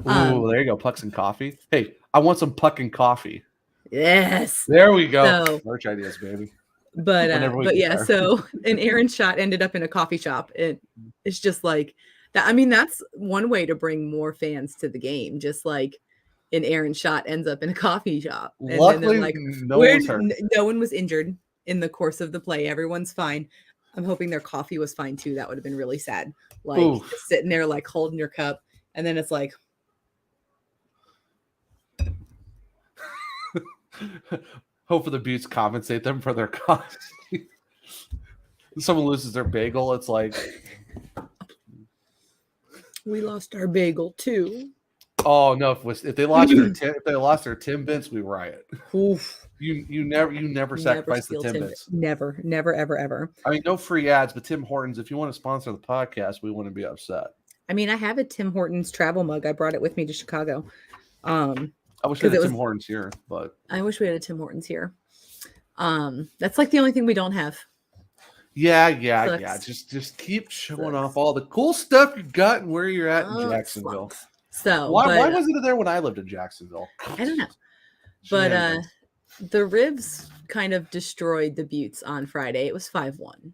Ooh, there you go, pucks and coffee. Hey, I want some puck and coffee. Yes. There we go. So, merch ideas, baby. But yeah, so an errand shot ended up in a coffee shop. It's just like that. I mean, that's one way to bring more fans to the game. Just like an errand shot ends up in a coffee shop. And luckily, no one was injured in the course of the play. Everyone's fine. I'm hoping their coffee was fine too. That would have been really sad. Like sitting there, like holding your cup, and then it's like. Hope for the Buttes compensate them for their coffee. Someone loses their bagel, it's like we lost our bagel too. Oh no! If they lost their Timbits, we riot. Oof. You never sacrifice the Timbits. Never, ever. I mean, no free ads, but Tim Hortons, if you want to sponsor the podcast, we wouldn't be upset. I mean, I have a Tim Hortons travel mug. I brought it with me to Chicago. I wish we had Tim Hortons here, but I wish we had a Tim Hortons here. That's like the only thing we don't have. Yeah. Just keep showing off all the cool stuff you got and where you're at in Jacksonville. So why wasn't it there when I lived in Jacksonville? I don't know. But the Ribs kind of destroyed the Buttes on Friday. It was 5-1.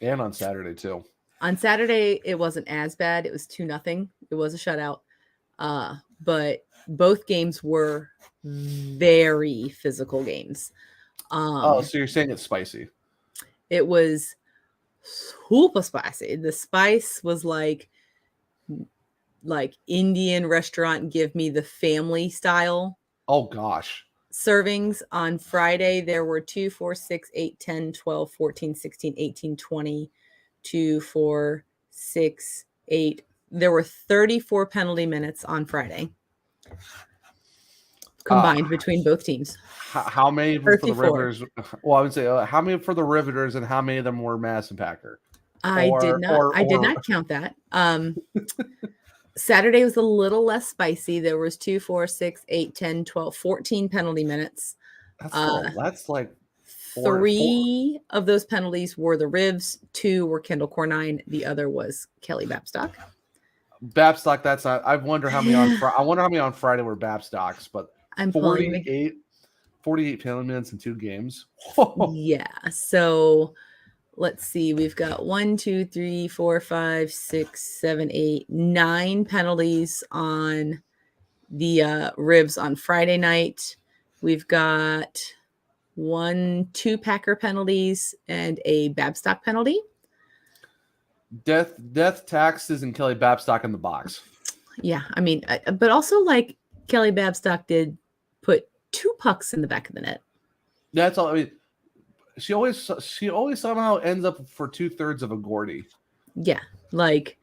And on Saturday too. On Saturday, it wasn't as bad. It was 2-0. It was a shutout. But both games were very physical games. So you're saying it's spicy? It was super spicy. The spice was like Indian restaurant, give me the family style. Oh gosh. Servings. On Friday, there were 2, 4, 6, 8, 10, 12, 14, 16, 18, 20, 2, 4, 6, 8. There were 34 penalty minutes on Friday combined between both teams. How many of them for the Riveters? Well, I would say how many for the Riveters and how many of them were Madison Packer? I did not count that. Saturday was a little less spicy. There was 2, 4, 6, 8, 10, 12, 14 penalty minutes. That's like 3 of those penalties were the Rivs. 2 were Kendall Cornine. The other was Kelly Babstock. Babstock, that's not. I wonder how many on Friday were Babstocks, but I'm 48 penalty minutes in 2 games. Yeah. So let's see. We've got 1, 2, 3, 4, 5, 6, 7, 8, 9 penalties on the Ribs on Friday night. We've got 2 Packer penalties and a Babstock penalty. Death taxes and Kelly Babstock in the box. Yeah, I mean, but also like Kelly Babstock did put 2 pucks in the back of the net. That's all. I mean, she always somehow ends up for 2/3 of a Gordy. Yeah, like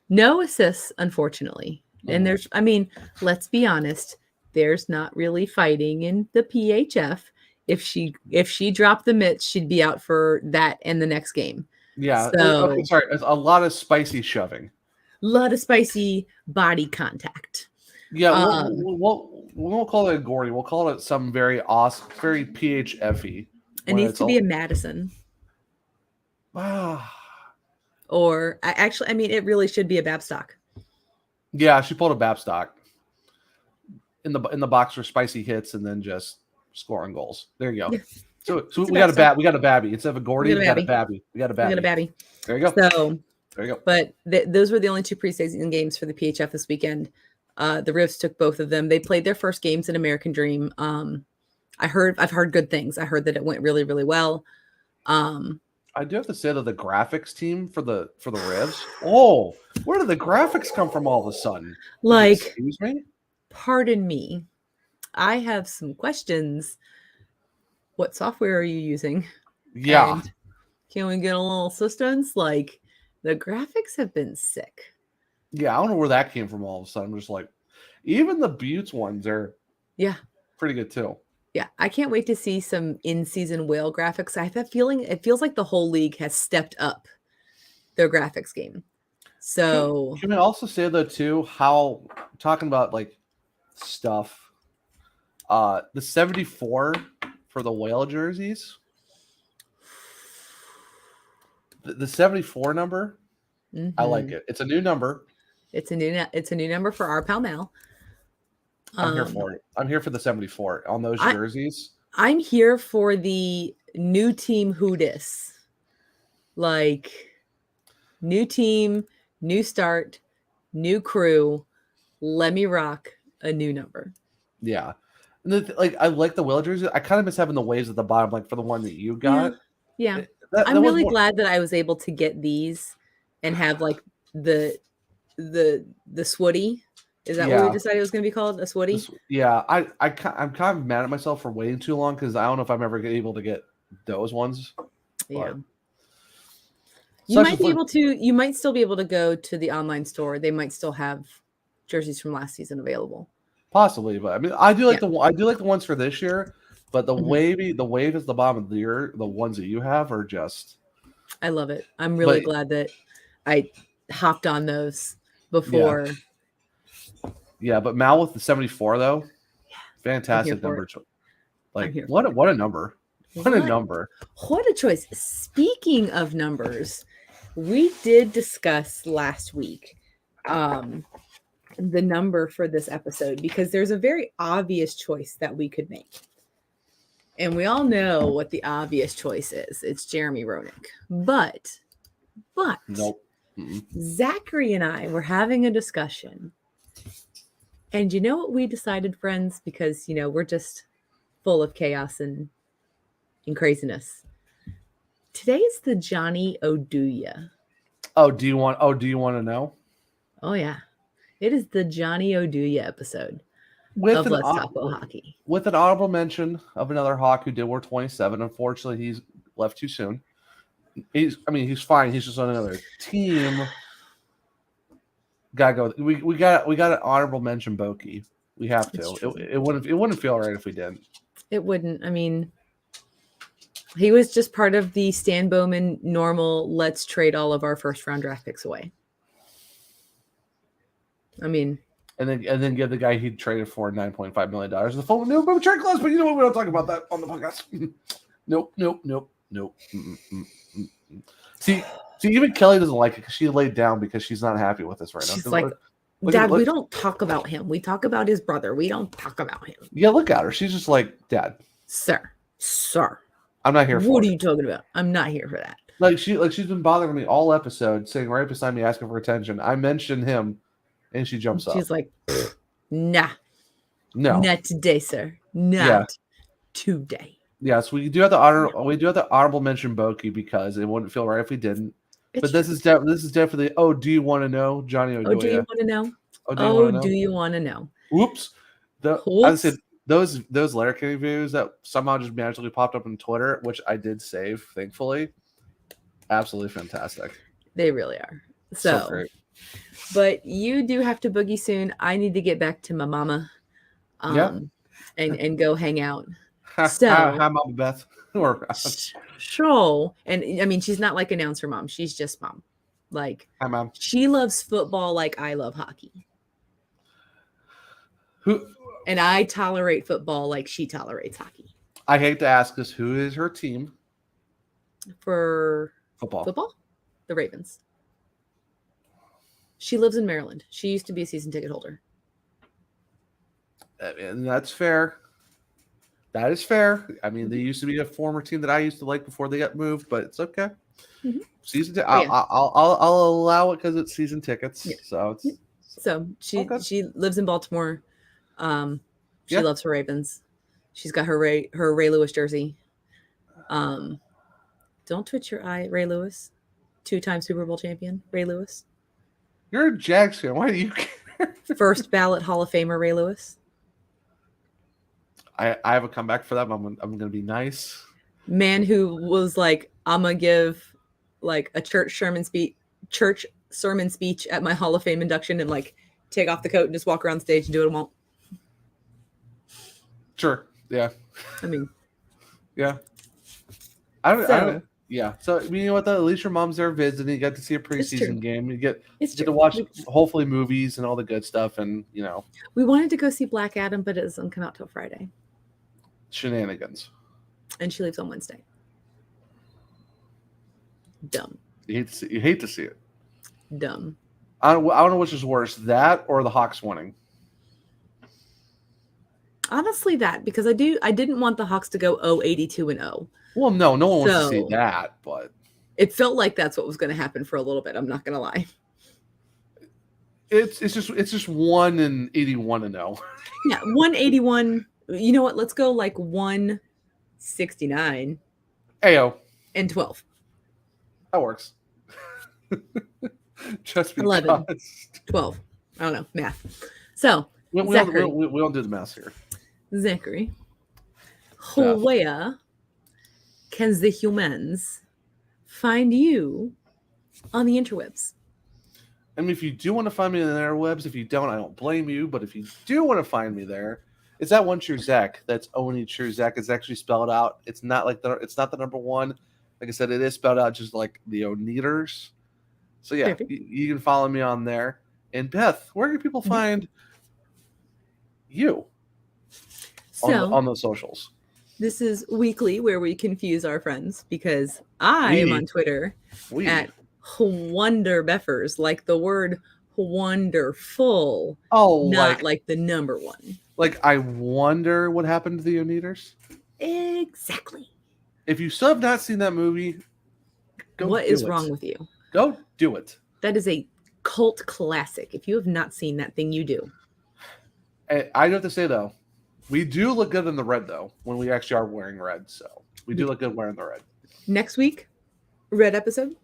no assists, unfortunately. And there's, I mean, let's be honest, there's not really fighting in the PHF. If she dropped the mitts, she'd be out for that and the next game. Yeah. So, okay, sorry. It's a lot of spicy shoving. A lot of spicy body contact. Yeah. We won't call it a Gordy. We'll call it some very awesome, very PHF-y. It needs to be a Madison. Or I mean, it really should be a Babstock. Yeah, she pulled a Babstock in the box for spicy hits and then just scoring goals. There you go. Yeah. So we got a Babby instead of a Gordy. We got a Babby. There you go. So there you go. But those were the only 2 preseason games for the PHF this weekend. The Rivs took both of them. They played their first games in American Dream. I've heard good things. I heard that it went really, really well. I do have to say that the graphics team for the Rivs. Oh, where did the graphics come from all of a sudden? Like, excuse me? Pardon me. I have some questions. What software are you using? Yeah. And can we get a little assistance? Like, the graphics have been sick. Yeah, I don't know where that came from all of a sudden. I'm just like, even the Buttes ones are pretty good too. Yeah, I can't wait to see some in-season whale graphics. I have that feeling it feels like the whole league has stepped up their graphics game. So can we also say though too how talking about like stuff, the 74 for the whale jerseys, the 74 number, I like it. It's a new number. It's a new number for our pal Mal. I'm here for it. I'm here for the 74 on those jerseys. I'm here for the new team who dis. Like, new team, new start, new crew. Let me rock a new number. Yeah. And I like the whale jerseys. I kind of miss having the waves at the bottom, like for the one that you got. Yeah. I'm really glad that I was able to get these and have like the Swoody. Is that what we decided it was going to be called? A Swoody? Yeah. I'm kind of mad at myself for waiting too long because I don't know if I'm ever able to get those ones. Yeah. You might still be able to go to the online store. They might still have jerseys from last season available. Possibly, but I mean, I do like the ones for this year, but the wave is the bottom of the year. The ones that you have are just. I love it. I'm really glad that I hopped on those before. Yeah, but Mal with the 74 though, fantastic number. Like what a number! What a number! What a choice! Speaking of numbers, we did discuss last week the number for this episode because there's a very obvious choice that we could make. And we all know what the obvious choice is. It's Jeremy Roenick. But nope. Zachary and I were having a discussion. And you know what we decided, friends? Because, we're just full of chaos and craziness. Today is the Johnny Oduya. Do you want to know? Oh, yeah. It is the Johnny Oduya episode of Let's Talk About Hockey. With an honorable mention of another Hawk who did wear 27. Unfortunately, he's left too soon. He's fine. He's just on another team. Gotta go. We got an honorable mention, Boki. We have to. It wouldn't feel right if we didn't. It wouldn't. I mean, he was just part of the Stan Bowman normal. Let's trade all of our first round draft picks away. I mean, and then give the guy he traded for $9.5 million the full new trade clause. But you know what? We don't talk about that on the podcast. Nope. See, even Kelly doesn't like it because she laid down because she's not happy with this right now. She's like, Dad, we don't talk about him. We talk about his brother. We don't talk about him. Yeah, look at her. She's just like, Dad. Sir. I'm not here for it. What are you talking about? I'm not here for that. She's been bothering me all episode, sitting right beside me asking for attention. I mentioned him, and she jumps up. She's like, nah. No. Not today, sir. Not today. Yes, we do have the honorable mention Boki because it wouldn't feel right if we didn't. But this is definitely. Oh, do you want to know, Johnny Oduya? Oh, do you want to know? Do you want to know? Whoops. I said those Letterkenny views that somehow just magically popped up on Twitter, which I did save, thankfully. Absolutely fantastic. They really are. So great. But you do have to boogie soon. I need to get back to my mama, and go hang out. So hi, Mama Beth. Sure. And I mean, she's not like announcer mom. She's just mom. Like, hi, Mom. She loves football like I love hockey. And I tolerate football like she tolerates hockey. I hate to ask this. Who is her team? For football? The Ravens. She lives in Maryland. She used to be a season ticket holder. And that's fair. That is fair. I mean, they used to be a former team that I used to like before they got moved, but it's okay. Mm-hmm. I'll allow it because it's season tickets. Yeah. So she lives in Baltimore. She loves her Ravens. She's got her Ray Lewis jersey. Don't twitch your eye, Ray Lewis, 2-time Super Bowl champion, Ray Lewis. You're a Jags fan. Why do you care? First ballot Hall of Famer, Ray Lewis. I have a comeback for that. I'm going to be nice. Man who was like, I'm going to give like a church sermon speech at my Hall of Fame induction and like take off the coat and just walk around the stage and do what I want. Sure. Yeah. I mean. Yeah. I don't. Yeah. So you know what? At least your mom's there visiting. You get to see a preseason game. You get to watch hopefully movies and all the good stuff. And we wanted to go see Black Adam, but it doesn't come out till Friday. Shenanigans. And she leaves on Wednesday. Dumb. You hate to see it. Dumb. I don't know which is worse, that or the Hawks winning. Honestly, that, because I didn't want the Hawks to go 82-0. Well, no one wants to see that, but it felt like that's what was going to happen for a little bit. I'm not going to lie. It's just 1-81-0. Yeah, 181. You know what? Let's go like 169. Ayo. And 12. That works. Just because. 11, 12. I don't know. Math. So, we don't do the math here. Zachary. Where can the humans find you on the interwebs? I mean, if you do want to find me on the interwebs, if you don't, I don't blame you. But if you do want to find me there, it's that one True Zach. That's only True Zach. It's actually spelled out. It's not it's not the number one. Like I said, it is spelled out just like the Oneaters. So yeah, you can follow me on there. And Beth, where can people find you on the socials? This is weekly where we confuse our friends because I am on Twitter at Wonderbeffers, like the word wonderful. Oh, not like the number one. Like, I wonder what happened to the Oneaters. Exactly. If you still have not seen that movie, what is wrong with you? Go do it. That is a cult classic. If you have not seen that thing, you do. I do have to say, though, we do look good in the red, though, when we actually are wearing red. So we do look good wearing the red. Next week, red episode.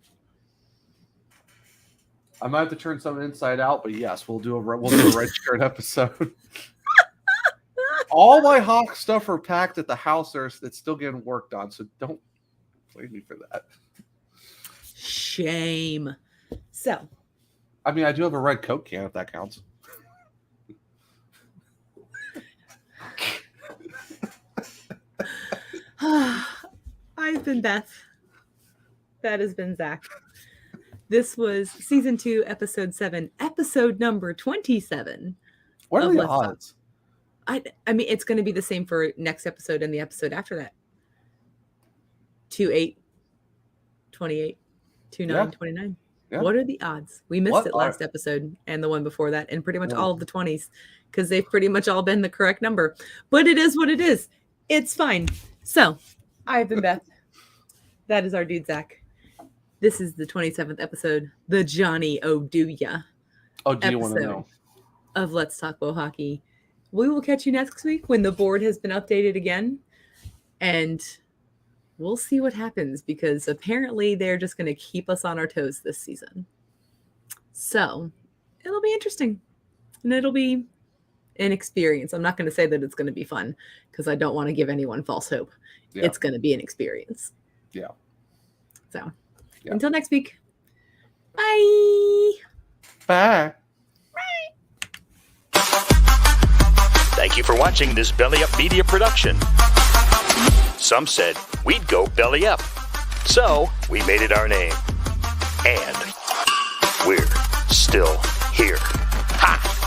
I might have to turn something inside out, but yes, we'll do a red shirt episode. All my Hawk stuff are packed at the house. It's still getting worked on, so don't blame me for that. Shame. So, I mean, I do have a red Coke can if that counts. I've been Beth. That has been Zach. This was season 2, episode 7, episode number 27. What are the odds? I mean, it's going to be the same for next episode and the episode after that. 2-8, 28, 2-9, 29. Yeah. What are the odds? We missed it last episode and the one before that, and pretty much all of the 20s, because they've pretty much all been the correct number. But it is what it is. It's fine. So, I've been Beth. That is our dude, Zach. This is the 27th episode, the Johnny O'Dooya. Oh, do you want to know? Of Let's Talk Bo Hockey. We will catch you next week when the board has been updated again. And we'll see what happens, because apparently they're just going to keep us on our toes this season. So it'll be interesting. And it'll be an experience. I'm not going to say that it's going to be fun, because I don't want to give anyone false hope. Yeah. It's going to be an experience. Yeah. So until next week. Bye. Bye. Thank you for watching this Belly Up Media production. Some said we'd go belly up, so we made it our name. And we're still here. Ha!